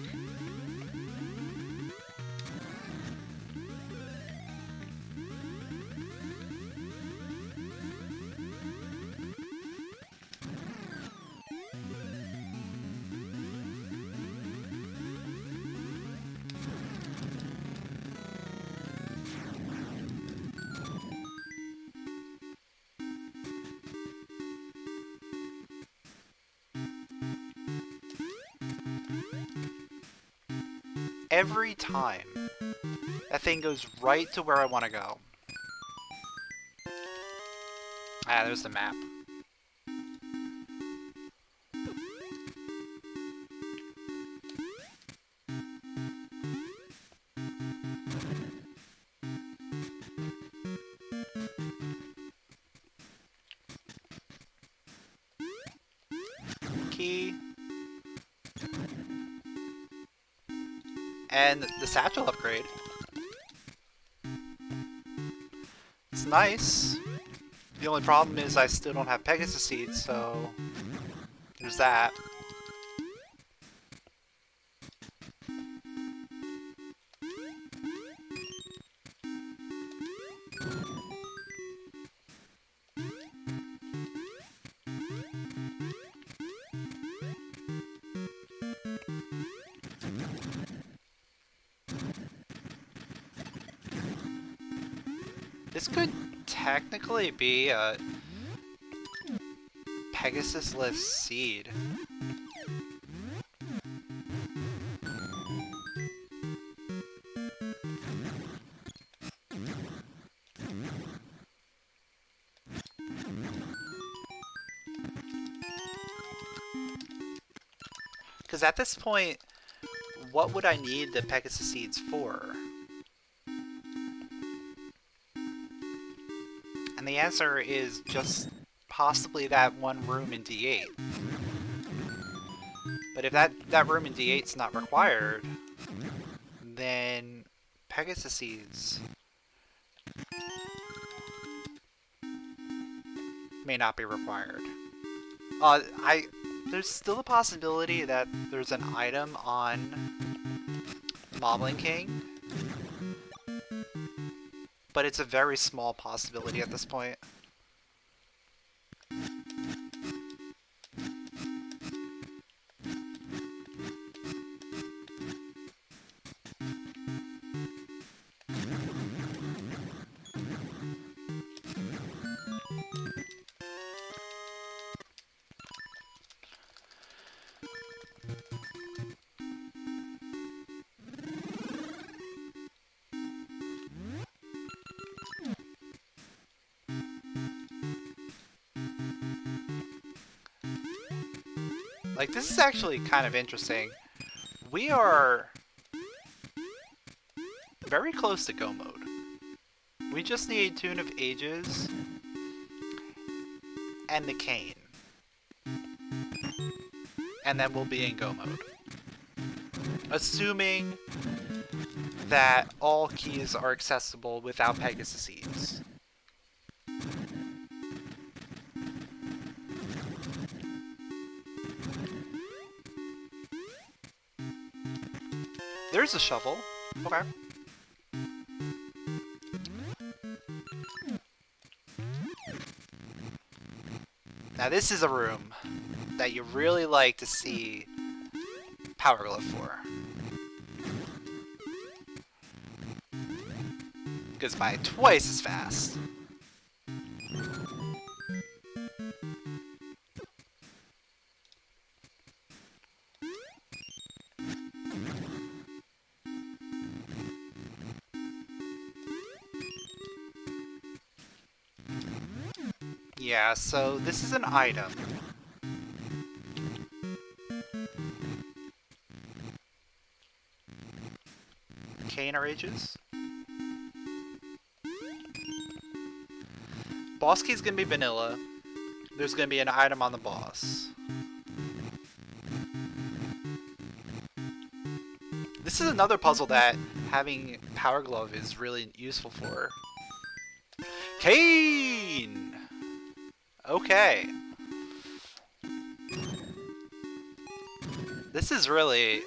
Every time, that thing goes right to where I want to go. Ah, there's the map. Key. And the satchel upgrade. It's nice. The only problem is I still don't have Pegasus seeds, so there's that. This could technically be a Pegasus-less seed. Because at this point, what would I need the Pegasus seeds for? And the answer is just possibly that one room in D8. But if that room in D8 is not required, then Pegasus seeds may not be required. There's still a possibility that there's an item on Moblin King, but it's a very small possibility at this point. Like, this is actually kind of interesting. We are very close to go mode. We just need Tune of Ages and the cane. And then we'll be in go mode. Assuming that all keys are accessible without Pegasus seeds. There's a shovel. Okay. Now this is a room that you really like to see Power Glove for. Goes by twice as fast. Yeah, so this is an item. Cane or Ages? Boss key is gonna be vanilla. There's gonna be an item on the boss. This is another puzzle that having Power Glove is really useful for. Cane! Okay. This is really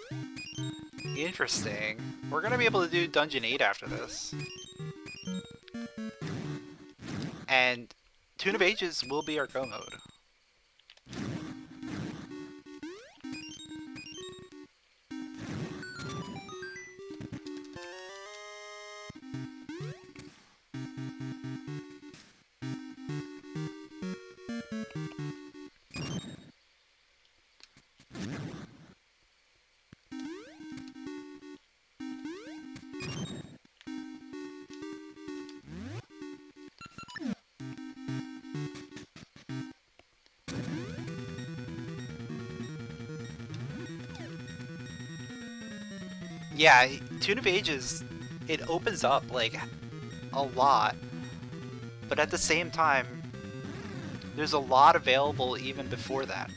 interesting. We're gonna be able to do Dungeon 8 after this. And Tune of Ages will be our go mode. Yeah, Tune of Ages, it opens up, like, a lot. But at the same time, there's a lot available even before that.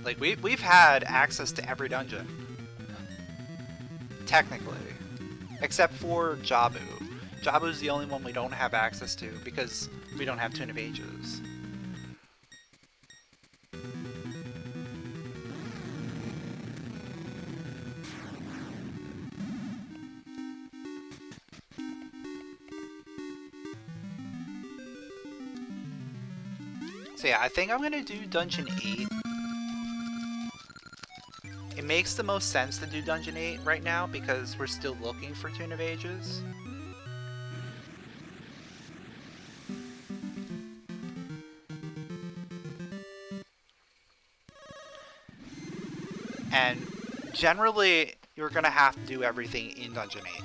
Like, we've had access to every dungeon. Technically. Except for Jabu. Jabu's the only one we don't have access to because we don't have Tune of Ages. So yeah, I think I'm gonna do Dungeon 8. It makes the most sense to do Dungeon 8 right now because we're still looking for Tune of Ages. And generally, you're gonna have to do everything in Dungeon 8.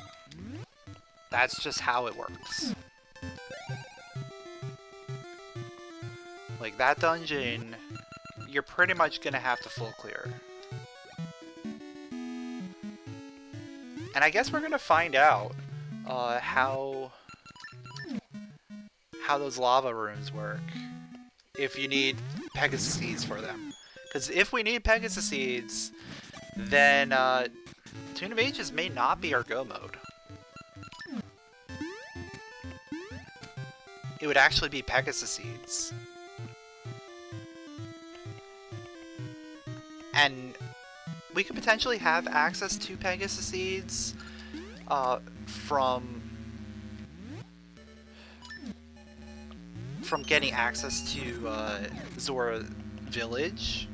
That's just how it works. Like, that dungeon, you're pretty much gonna have to full clear. And I guess we're gonna find out how those lava rooms work. If you need Pegasus seeds for them. Because if we need Pegasus seeds, then Tune of Ages may not be our go mode. It would actually be Pegasus seeds. And we could potentially have access to Pegasus seeds from getting access to Zora Village.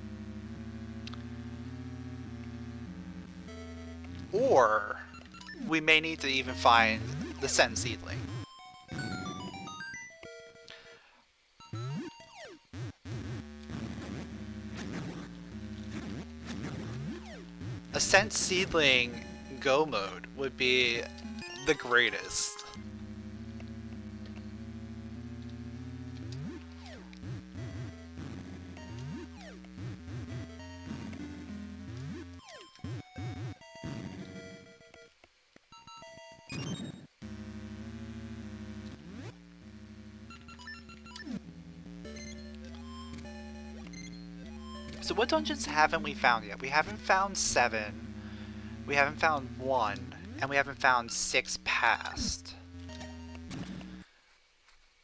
Or we may need to even find the Sen Seedling. A Scent Seedling Go mode would be the greatest. So what dungeons haven't we found yet? We haven't found 7, we haven't found 1, and we haven't found 6 past.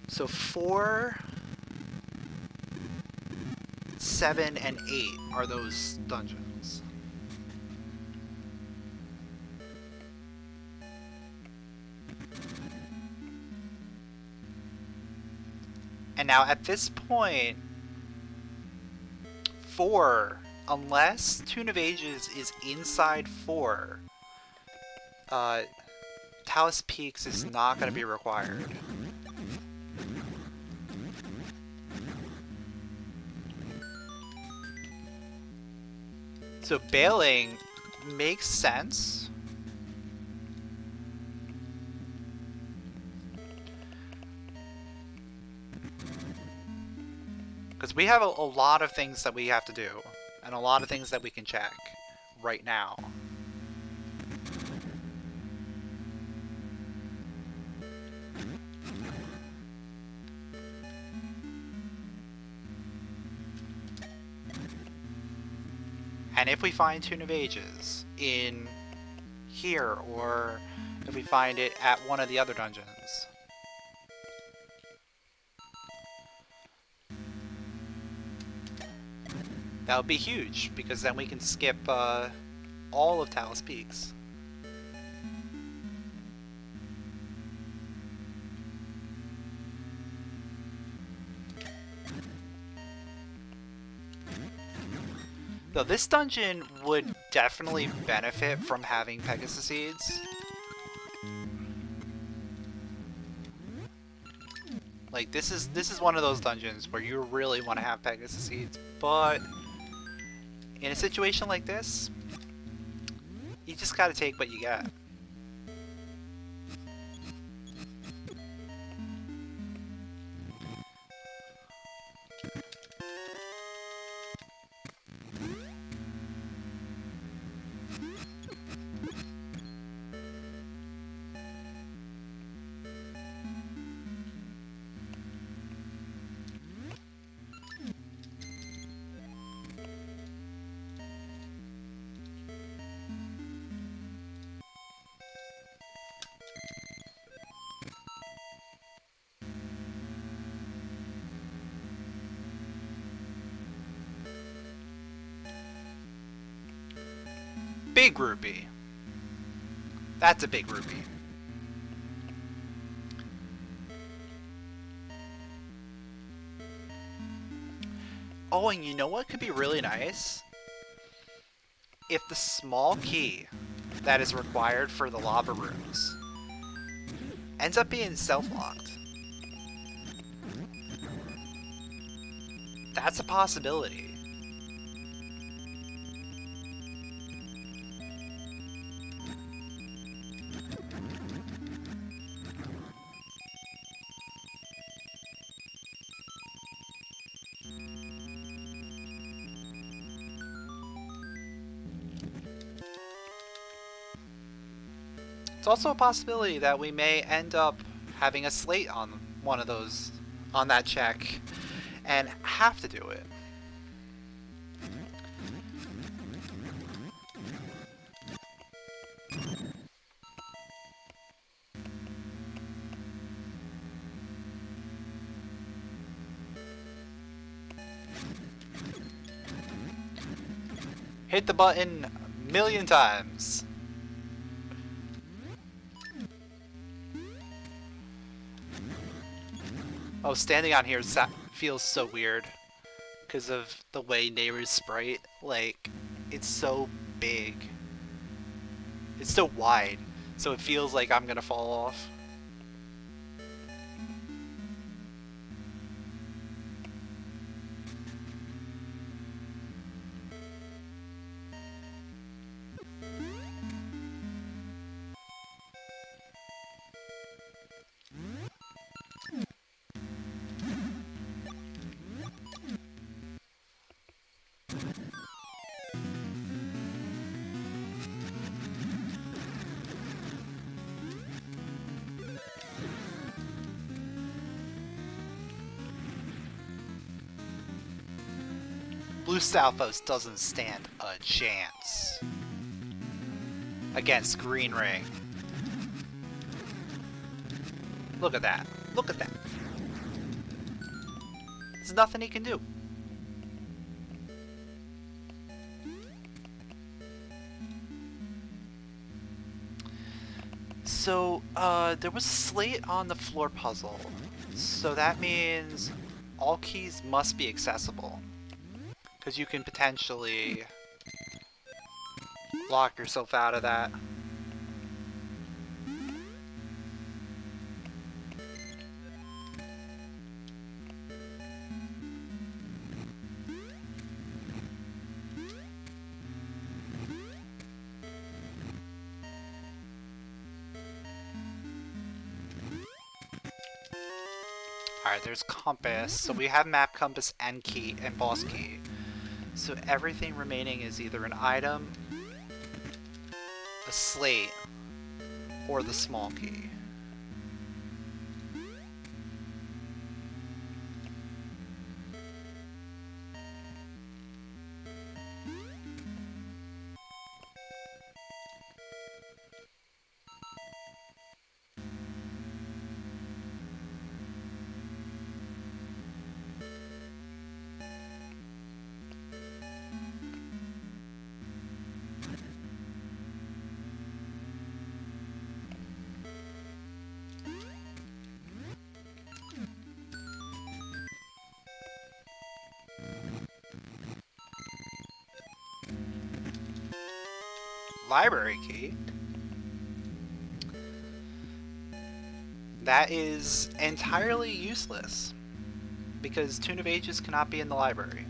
So 4, 7, and 8 are those dungeons. And now at this point, 4, unless Tune of Ages is inside 4, Talus Peaks is not going to be required. So bailing makes sense. Because we have a lot of things that we have to do, and a lot of things that we can check right now. And if we find Tune of Ages in here, or if we find it at one of the other dungeons, that would be huge, because then we can skip all of Talus Peaks. Though this dungeon would definitely benefit from having Pegasus Seeds. Like, this is one of those dungeons where you really want to have Pegasus Seeds, but in a situation like this, you just gotta take what you got. Big rupee. That's a big rupee. Oh, and you know what could be really nice? If the small key that is required for the lava rooms ends up being self-locked. That's a possibility. It's also a possibility that we may end up having a slate on one of those, on that check, and have to do it. Hit the button a million times. Oh, standing on here feels so weird because of the way Nayru's sprite, like, it's so big. It's so wide, so it feels like I'm gonna fall off. Blue Stalfos doesn't stand a chance against Green Ring. Look at that. Look at that. There's nothing he can do. So, there was a slate on the floor puzzle. So that means all keys must be accessible. Because you can potentially lock yourself out of that. Alright, there's compass. So we have map, compass, and key, and boss key. So everything remaining is either an item, a slate, or the small key. library key. That is entirely useless because Tune of Ages cannot be in the library.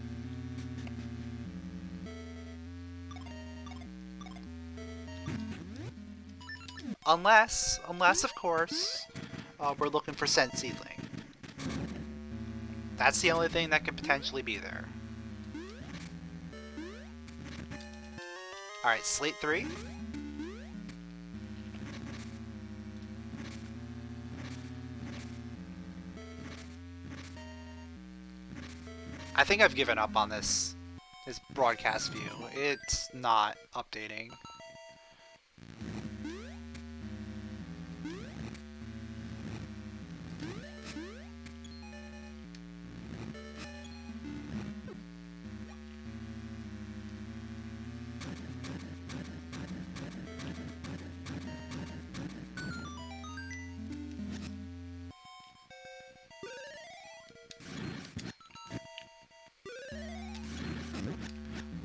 Unless of course, we're looking for Scent Seedling. That's the only thing that could potentially be there. Alright, Slate 3. I think I've given up on this broadcast view. It's not updating.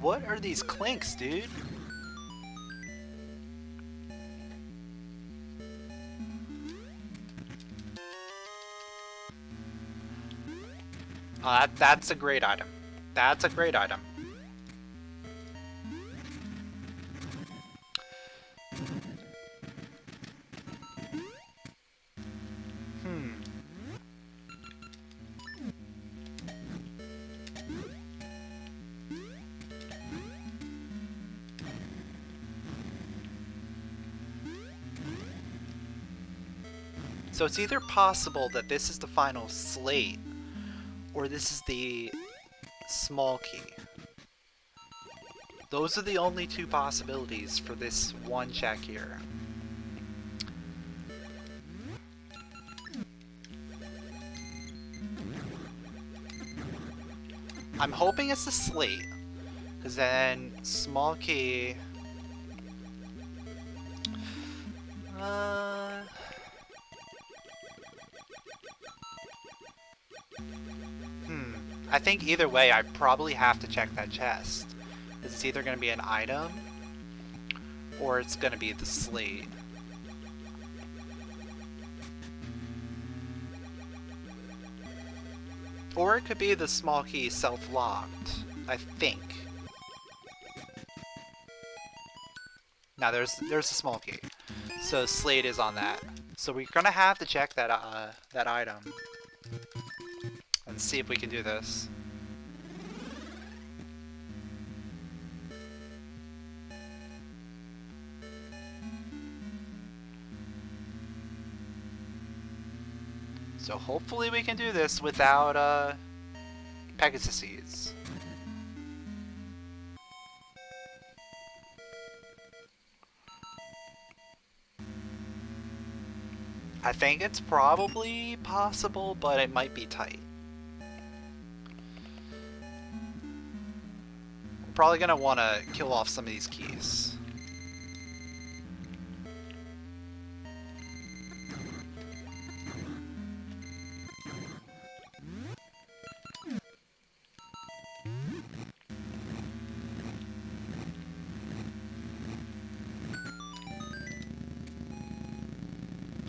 What are these clinks, dude? That's a great item. That's a great item. So it's either possible that this is the final slate, or this is the small key. Those are the only two possibilities for this one check here. I'm hoping it's the slate, because then small key... I think either way, I probably have to check that chest. It's either going to be an item, or it's going to be the slate. Or it could be the small key self-locked, I think. Now there's a small key, so slate is on that. So we're going to have to check that that item. And see if we can do this. So hopefully we can do this without Pegasus seeds. I think it's probably possible, but it might be tight. Probably gonna want to kill off some of these keys.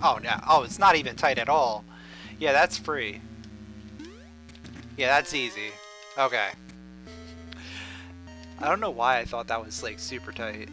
Oh no! Oh, it's not even tight at all. Yeah, that's free. Yeah, that's easy. Okay. I don't know why I thought that was like super tight.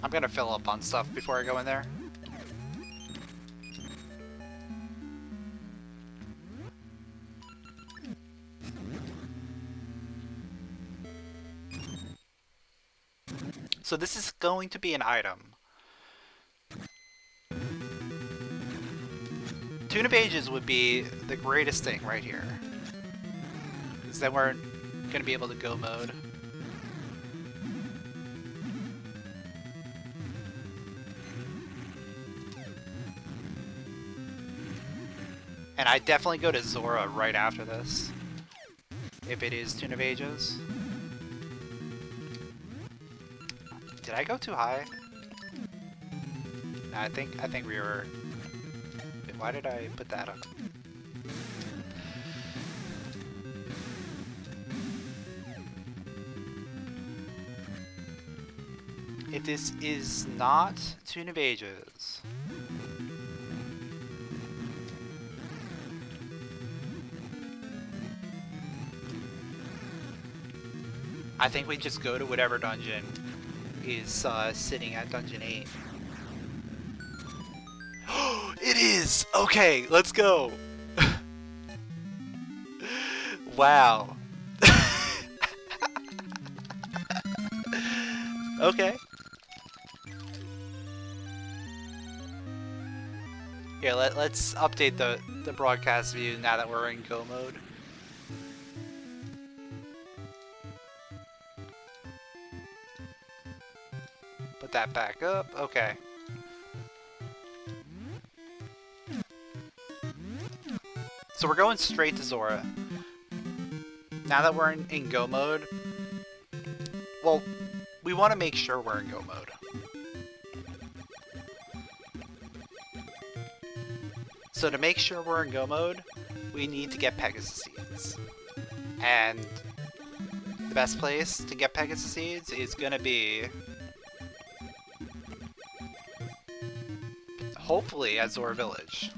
I'm gonna fill up on stuff before I go in there. So this is going to be an item. Tune of Ages would be the greatest thing right here. Because then we're going to be able to go mode. And I definitely go to Zora right after this. If it is Tune of Ages. Did I go too high? No, I think we were... Wait, why did I put that up? If this is not Tune of Ages... I think we just go to whatever dungeon is sitting at dungeon 8. It is! Okay, let's go! Wow. Okay. Here, let's update the broadcast view now that we're in go mode. Put that back up. Okay. So we're going straight to Zora. Now that we're in go mode, well, we want to make sure we're in go mode. So to make sure we're in go mode, we need to get Pegasus Seeds. And the best place to get Pegasus Seeds is gonna be hopefully at Zora Village.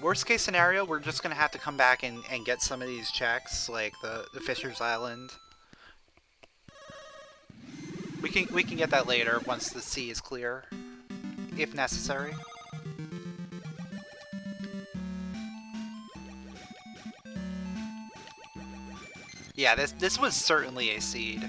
Worst case scenario, we're just gonna have to come back and get some of these checks, like the Fisher's Island. We can get that later once the sea is clear, if necessary. Yeah, this was certainly a seed.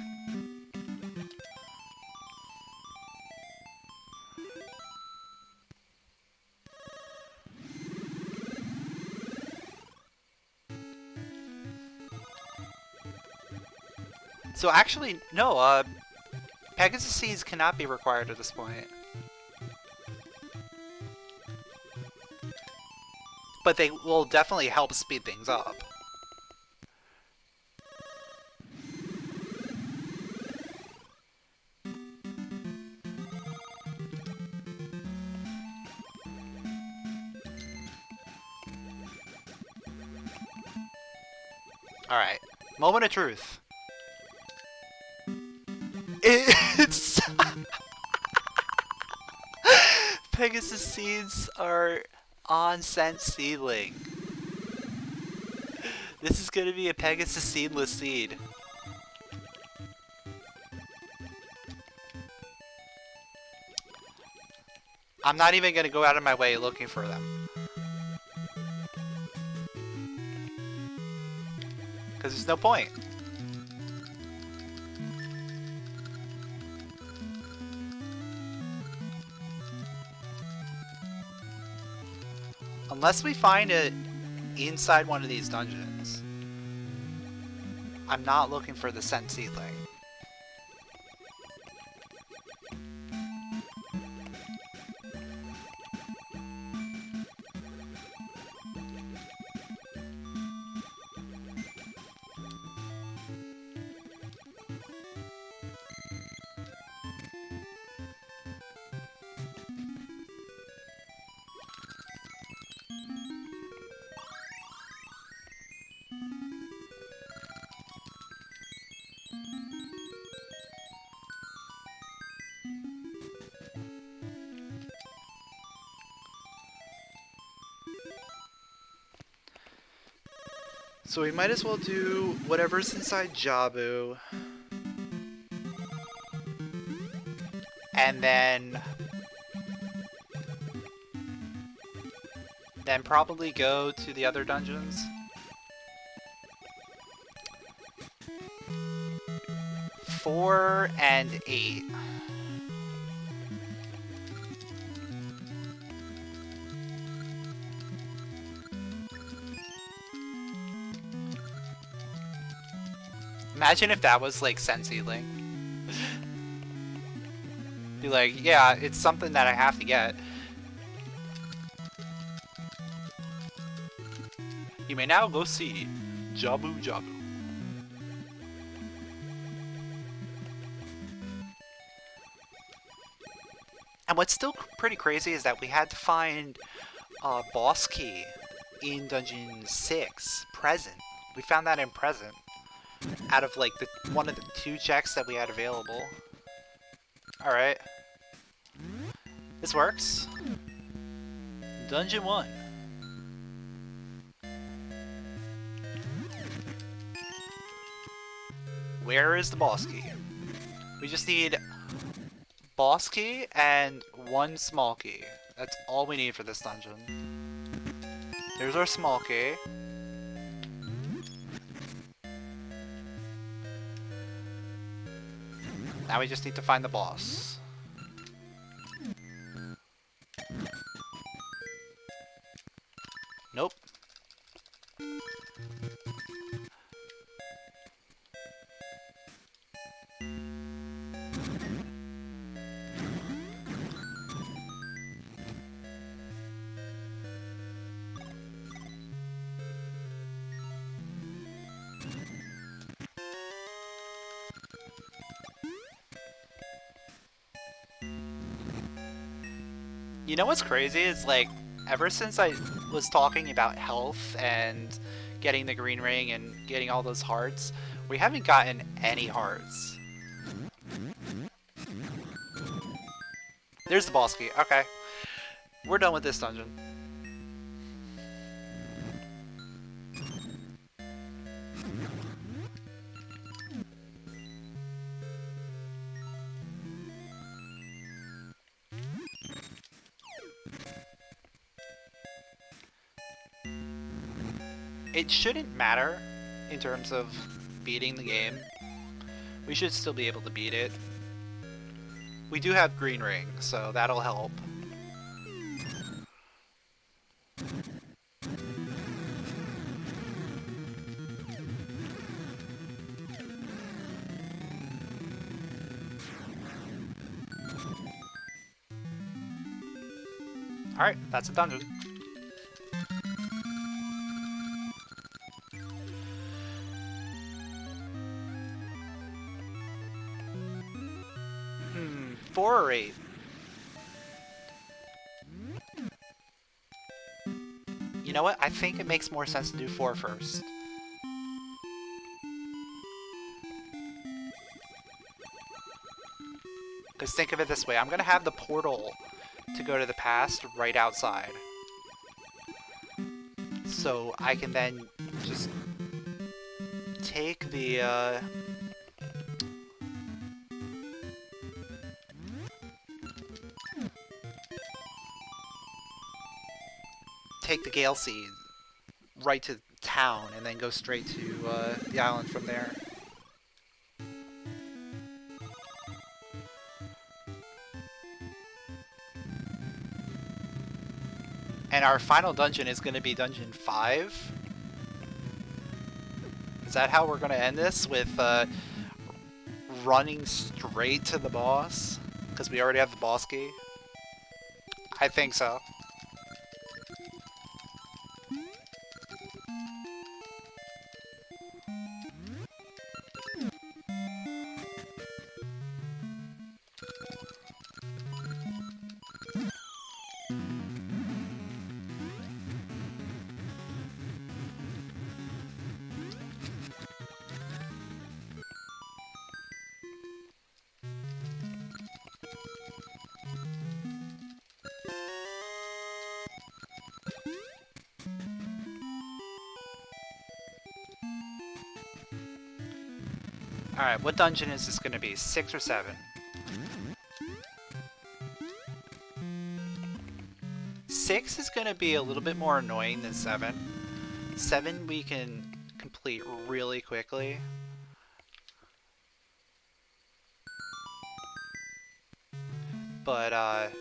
So actually, no, Pegasus Seeds cannot be required at this point. But they will definitely help speed things up. Alright, moment of truth. It's... Pegasus Seeds are on Scent Seedling. This is gonna be a Pegasus Seedless seed. I'm not even gonna go out of my way looking for them. Because there's no point. Unless we find it inside one of these dungeons, I'm not looking for the Scent Seedling. So we might as well do whatever's inside Jabu. And then then probably go to the other dungeons. 4 and 8. Imagine if that was like Sensei Link. Be like, yeah, it's something that I have to get. You may now go see Jabu Jabu. And what's still pretty crazy is that we had to find a boss key in Dungeon 6, Present. We found that in Present. Out of like one of the 2 checks that we had available. Alright. This works. Dungeon 1. Where is the boss key? We just need boss key and 1 small key. That's all we need for this dungeon. There's our small key. Now we just need to find the boss. Nope. You know what's crazy is, like, ever since I was talking about health and getting the green ring and getting all those hearts, we haven't gotten any hearts. There's the boss key. Okay. We're done with this dungeon. It shouldn't matter in terms of beating the game. We should still be able to beat it. We do have green ring, so that'll help. Alright, that's a dungeon. Four or 8? You know what? I think it makes more sense to do 4 first. Because think of it this way, I'm gonna have the portal to go to the past right outside. So I can then just take the, take the Gale Seed right to town and then go straight to the island from there. And our final dungeon is going to be Dungeon 5. Is that how we're going to end this? With running straight to the boss? Because we already have the boss key? I think so. Alright, what dungeon is this going to be? 6 or 7? 6 is going to be a little bit more annoying than 7. 7 we can complete really quickly. But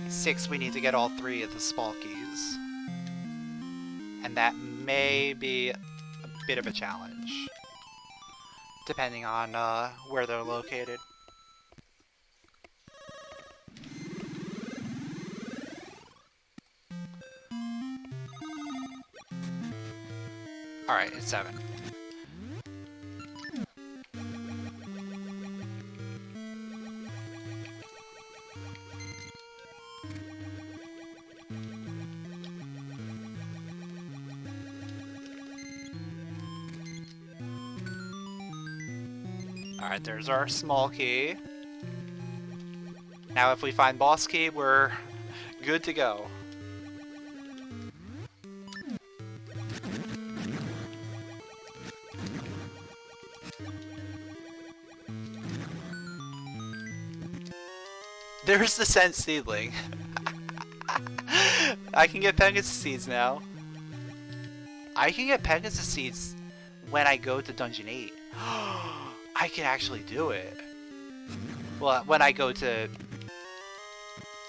6 we need to get all 3 of the small keys. And that may be a bit of a challenge, depending on where they're located. Alright, it's 7. Alright, there's our small key. Now if we find boss key, we're good to go. There's the scent seedling. I can get Pegasus seeds now. I can get Pegasus seeds when I go to Dungeon 8. I can actually do it. Well, when I go to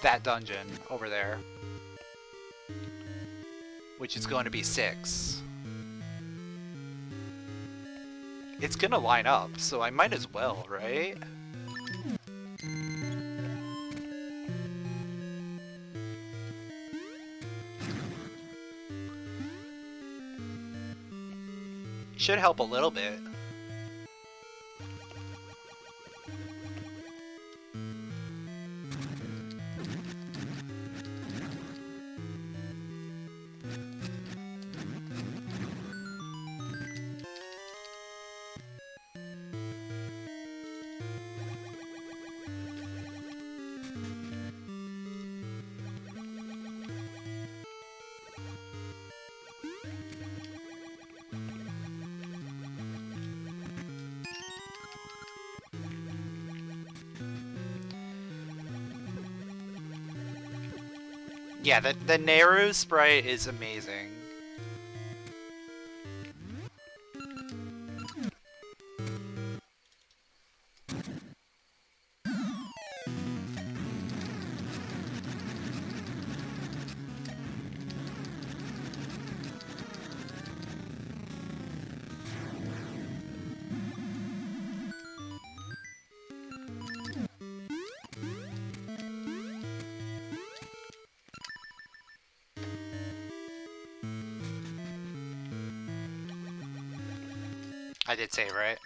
that dungeon over there, which is going to be 6. It's gonna line up, so I might as well, right? Should help a little bit. Yeah, the Nayru sprite is amazing. I did say it right.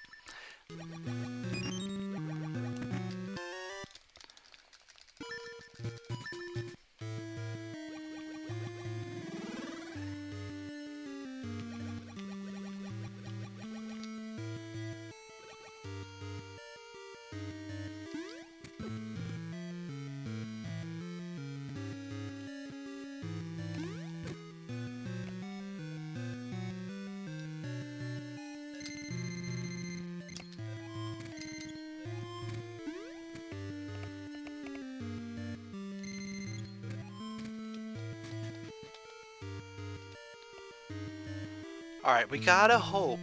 Alright, we gotta hope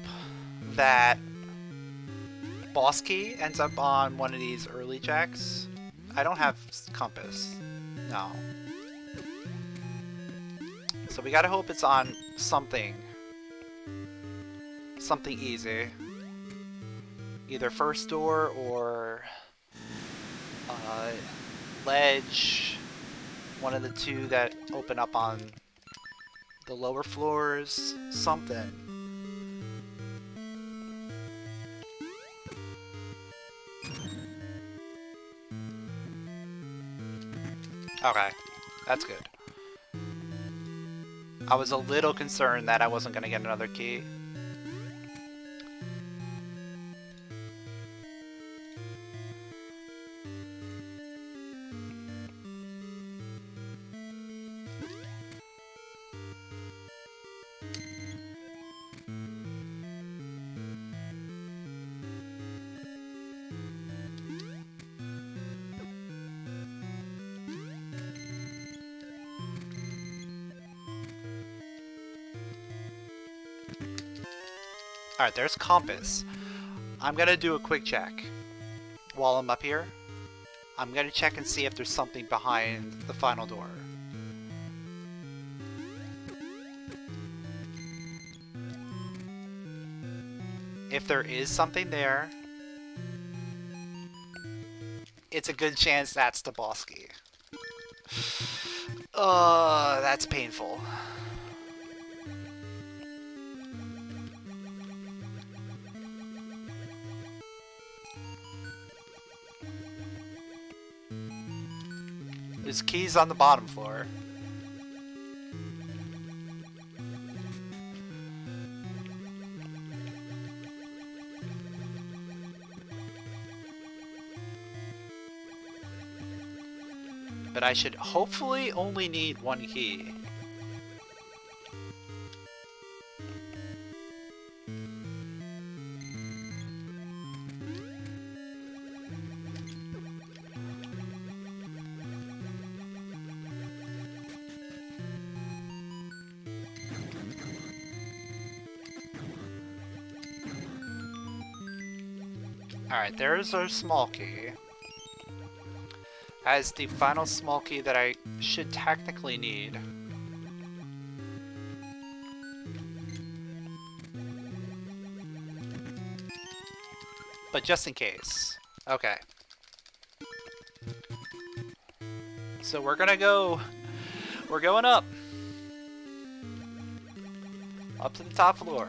that boss key ends up on one of these early checks. I don't have compass. No. So we gotta hope it's on something. Something easy. Either first door or ledge. One of the two that open up on the lower floors. Something. Okay, that's good. I was a little concerned that I wasn't going to get another key. Alright, there's compass. I'm gonna do a quick check while I'm up here. I'm gonna check and see if there's something behind the final door. If there is something there, it's a good chance that's the boss key. That's painful. There's keys on the bottom floor. But I should hopefully only need one key. Alright, there's our small key. As the final small key that I should technically need. But just in case. Okay. So we're going up. Up to the top floor.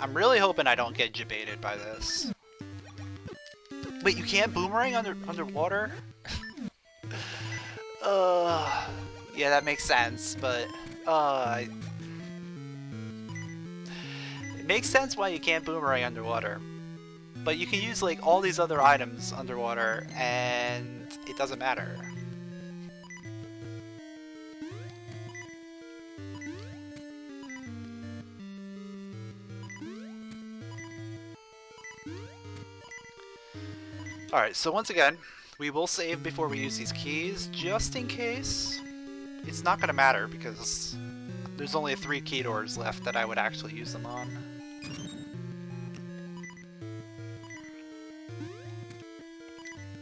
I'm really hoping I don't get jebaited by this. Wait, you can't boomerang underwater? Yeah, that makes sense, but it makes sense why you can't boomerang underwater. But you can use like all these other items underwater and it doesn't matter. Alright, so once again, we will save before we use these keys, just in case. It's not going to matter, because there's only 3 key doors left that I would actually use them on.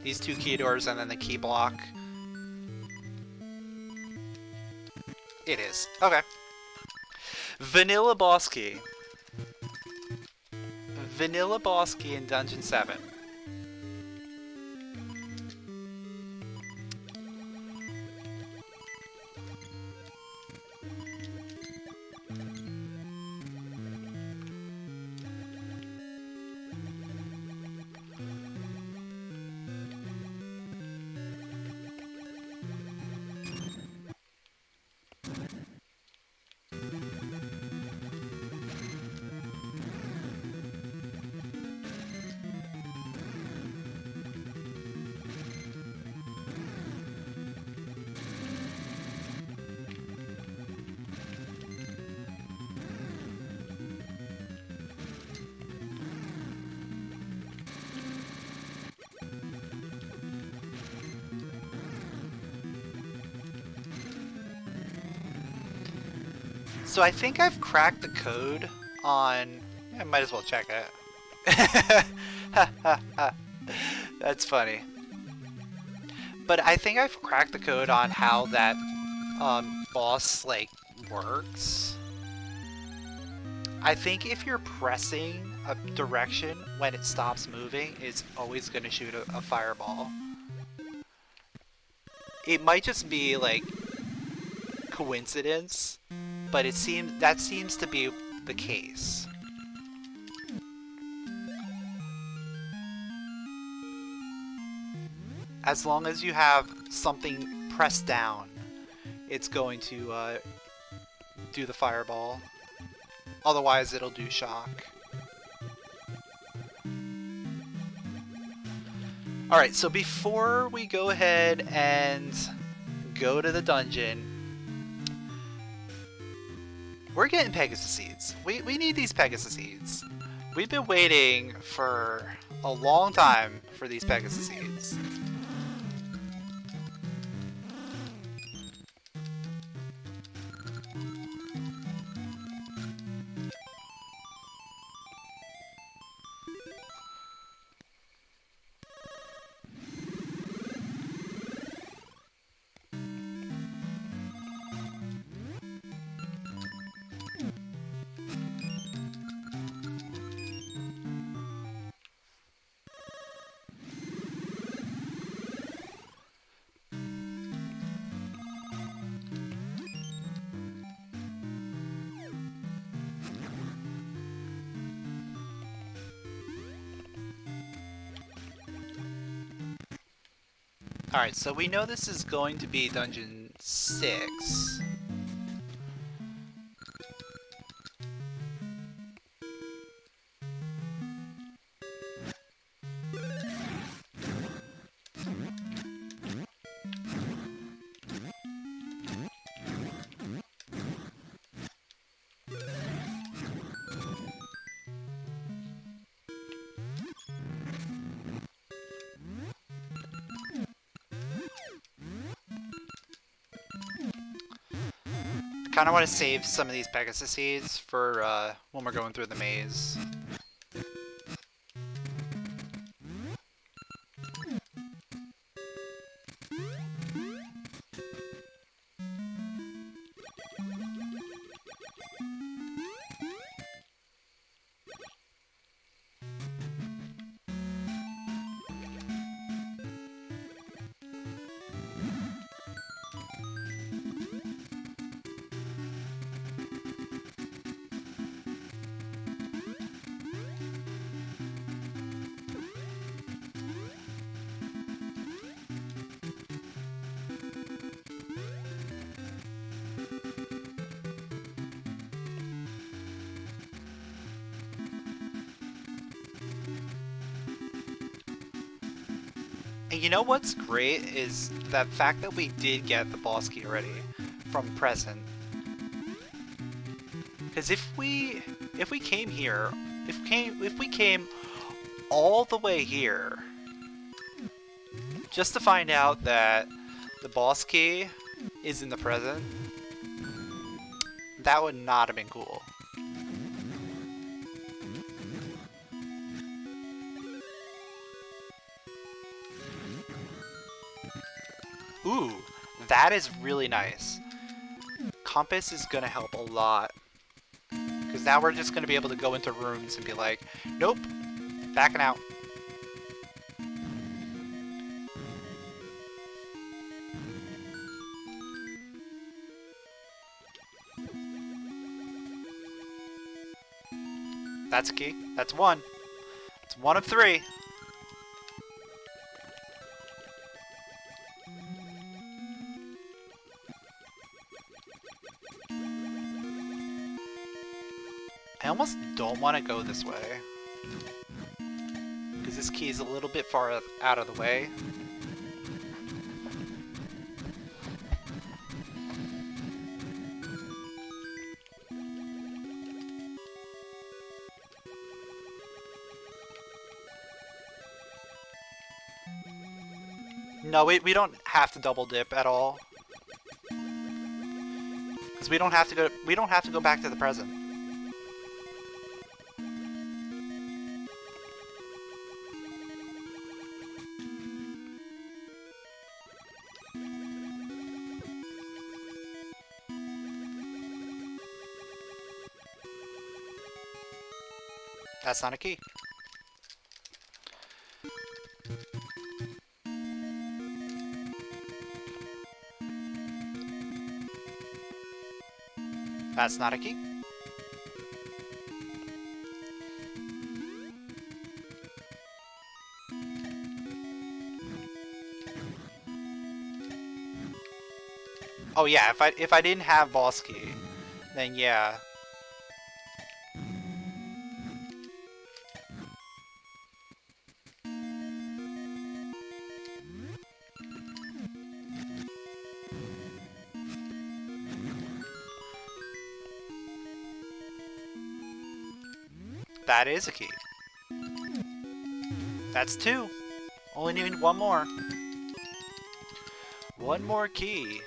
These 2 key doors and then the key block. It is. Okay. Vanilla boss key. Vanilla boss key in Dungeon 7. So I think I've cracked the code on... I might as well check it. That's funny. But I think I've cracked the code on how that boss like works. I think if you're pressing a direction when it stops moving, it's always going to shoot a fireball. It might just be like coincidence, but it seems to be the case. As long as you have something pressed down, it's going to do the fireball. Otherwise, it'll do shock. Alright, so before we go ahead and go to the dungeon, We're getting Pegasus seeds. We need these Pegasus seeds. We've been waiting for a long time for these Pegasus seeds. Alright, so we know this is going to be Dungeon 6. Kind of want to save some of these Pegasus seeds for when we're going through the maze. And you know what's great is that fact that we did get the boss key already from present. Because if we came here, if we came all the way here just to find out that the boss key is in the present, that would not have been cool. Ooh, that is really nice. Compass is gonna help a lot. Because now we're just gonna be able to go into rooms and be like, nope, backing out. That's a key. That's one. It's one of three. I almost don't want to go this way. Because this key is a little bit far out of the way. No, we don't have to double dip at all. Because we don't have to go back to the present. That's not a key. That's not a key. Oh yeah, if I didn't have boss key, then yeah. That is a key. That's 2. Only need one more. One more key.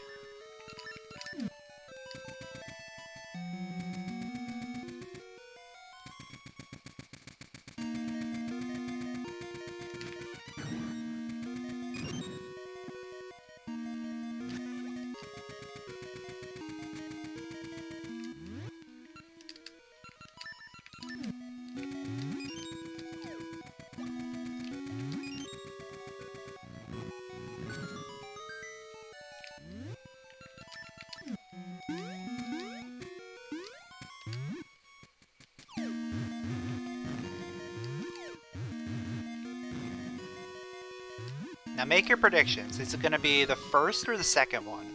Now make your predictions. Is it going to be the first or the second one?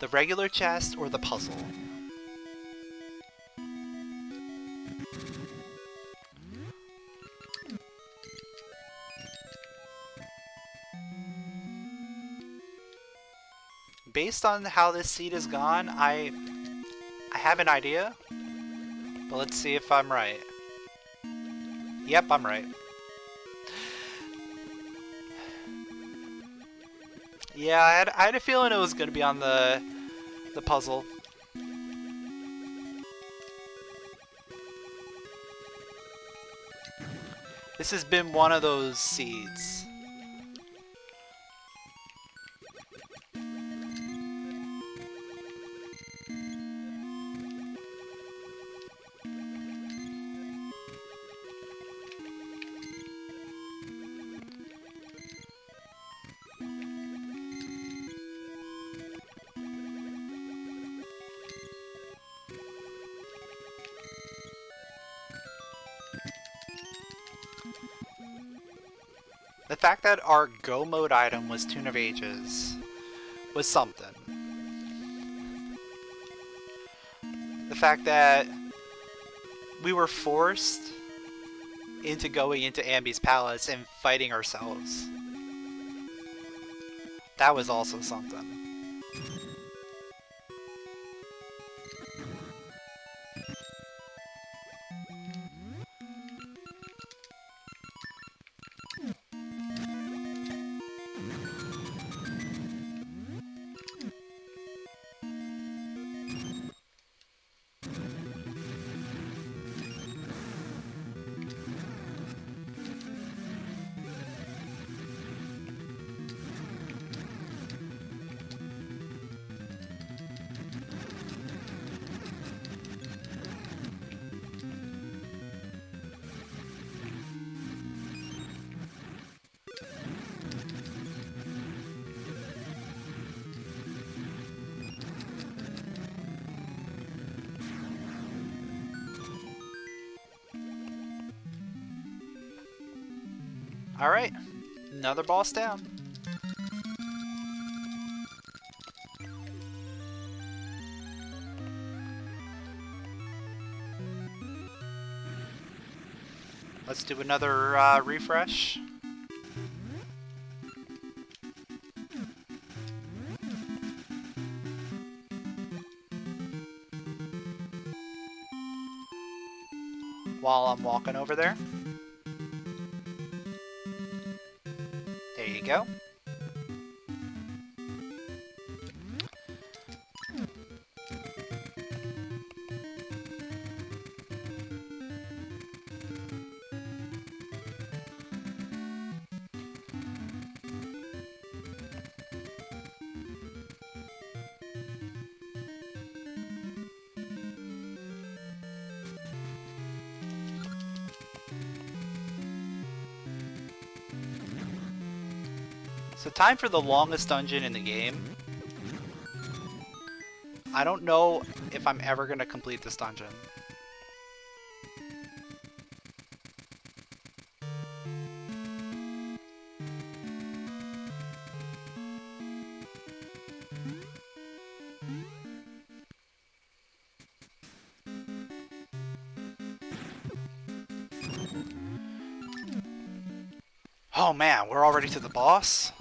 The regular chest or the puzzle? Based on how this seed has gone, I have an idea. But let's see if I'm right. Yep, I'm right. Yeah, I had a feeling it was going to be on the puzzle. This has been one of those seeds. The fact that our go mode item was Tune of Ages was something. The fact that we were forced into going into Ambi's palace and fighting ourselves. That was also something. Alright, another boss down. Let's do another refresh. While I'm walking over there. There you go. So time for the longest dungeon in the game. I don't know if I'm ever going to complete this dungeon. Oh man, we're already to the boss?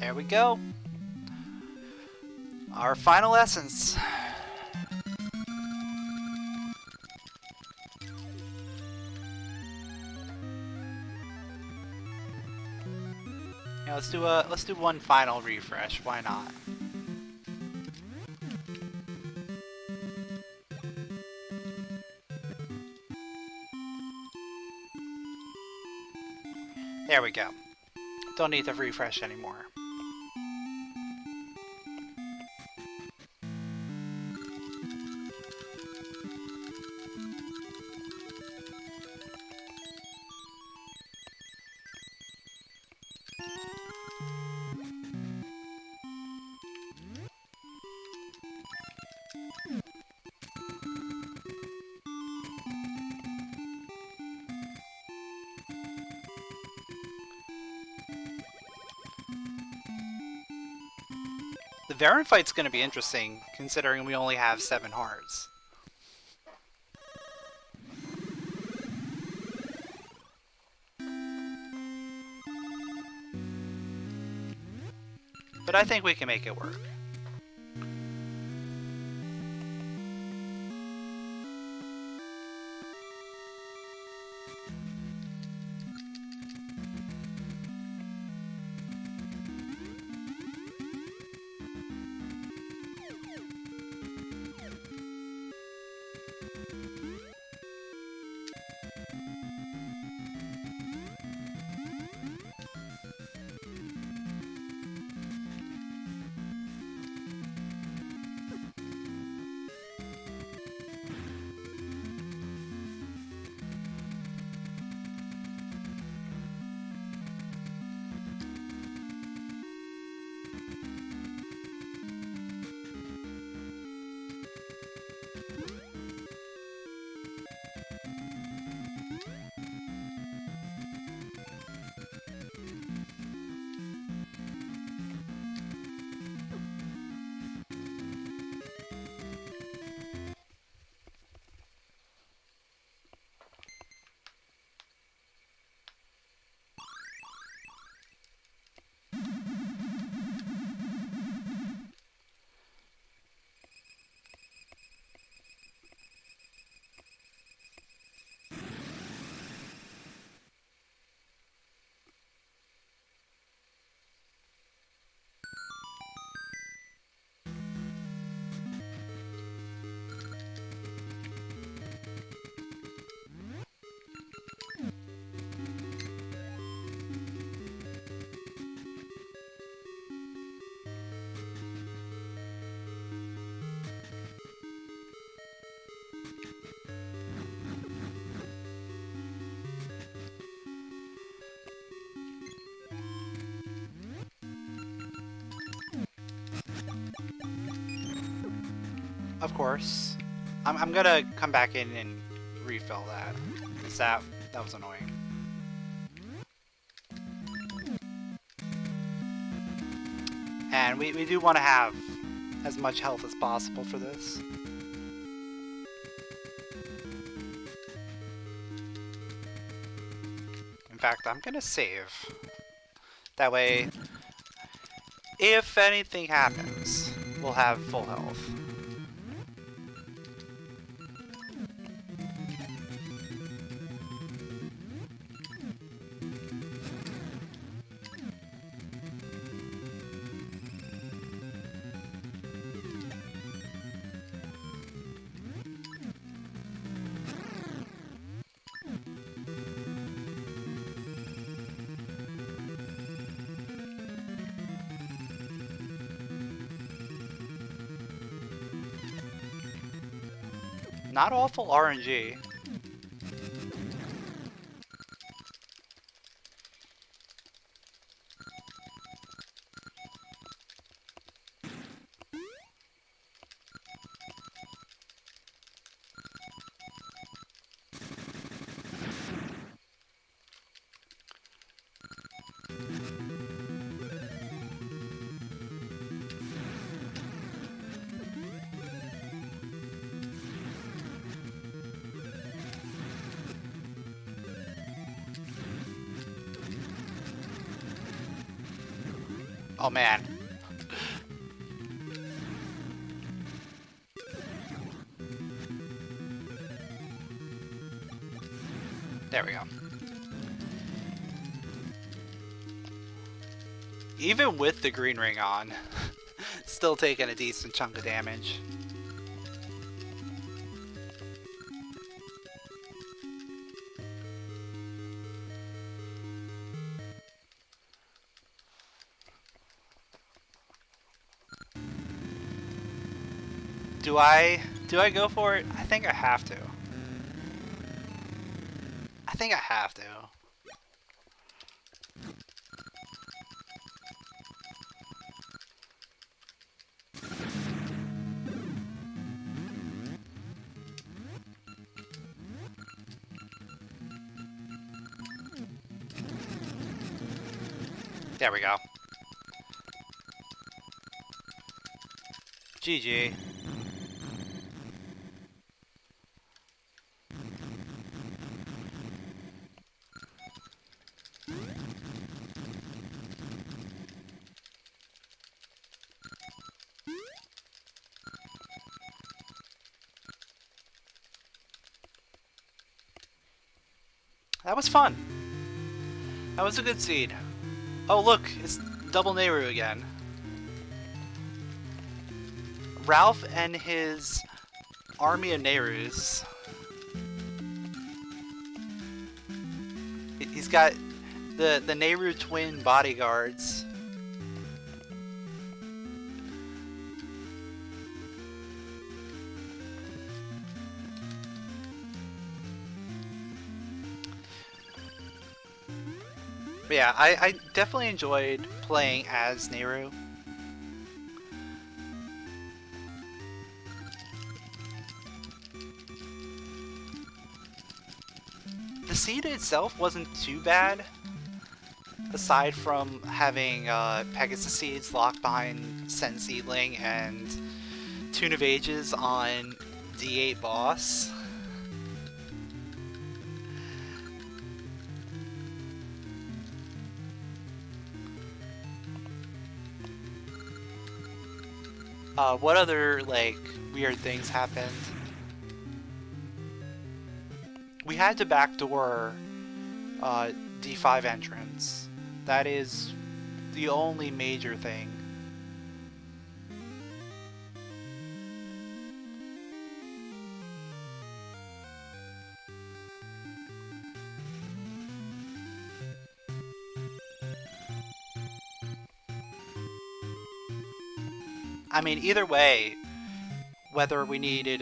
There we go. Our final essence. Yeah, let's do one final refresh. Why not? There we go. Don't need to refresh anymore. The Varen fight's going to be interesting, considering we only have 7 hearts. But I think we can make it work. Of course. I'm gonna come back in and refill that. 'Cause that was annoying. And we do want to have as much health as possible for this. In fact, I'm gonna save. That way, if anything happens, we'll have full health. Not awful RNG. Oh man. There we go. Even with the green ring on, still taking a decent chunk of damage. Do I go for it? I think I have to. I think I have to. There we go. GG. That was fun. That was a good seed. Oh look, it's double Nayru again. Ralph and his army of Nayrus. He's got the Nayru twin bodyguards. But yeah, I definitely enjoyed playing as Nayru. The seed itself wasn't too bad, aside from having Pegasus seeds locked behind Sen Seedling and Tune of Ages on D8 boss. What other, like, weird things happened? We had to backdoor D5 entrance. That is the only major thing. I mean, either way, whether we needed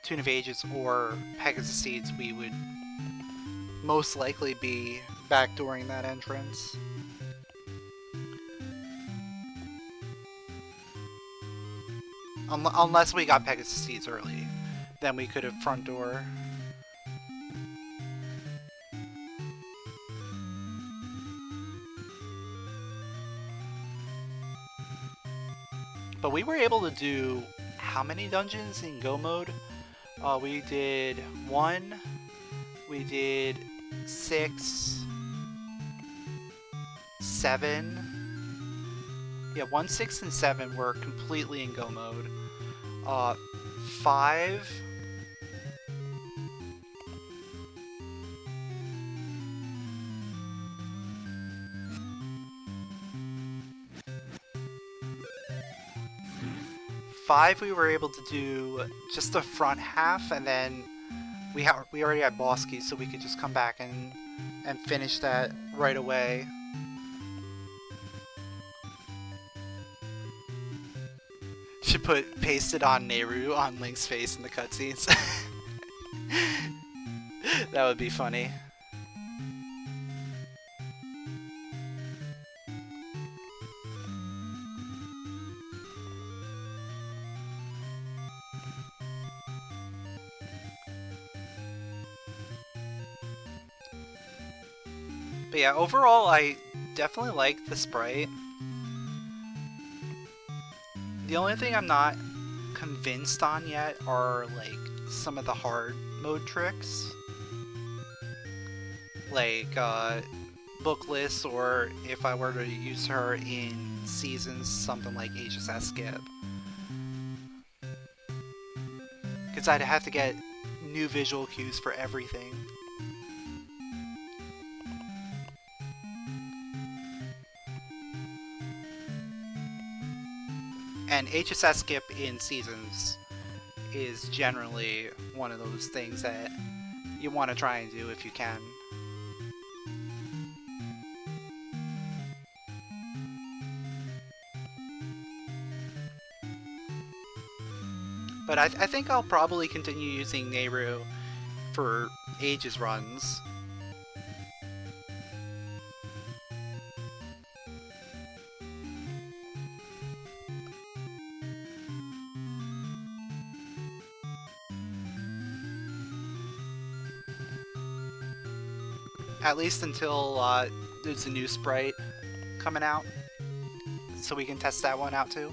Tune of Ages or Pegasus Seeds, we would most likely be backdooring that entrance. Unless we got Pegasus Seeds early, then we could have front door. But we were able to do how many dungeons in Go mode? We did 1, we did 6, 7. Yeah, 1, 6, and 7 were completely in Go mode. 5. We were able to do just the front half, and then we already had boss keys, so we could just come back and finish that right away. Should paste it on Nayru on Link's face in the cutscenes. That would be funny. But yeah, overall, I definitely like the sprite. The only thing I'm not convinced on yet are, like, some of the hard mode tricks. Like, Bookless, or if I were to use her in seasons, something like Ages Skip. Because I'd have to get new visual cues for everything. And Ages Skip in seasons is generally one of those things that you want to try and do if you can. But I think I'll probably continue using Nayru for Ages runs. At least until there's a new sprite coming out. So we can test that one out too.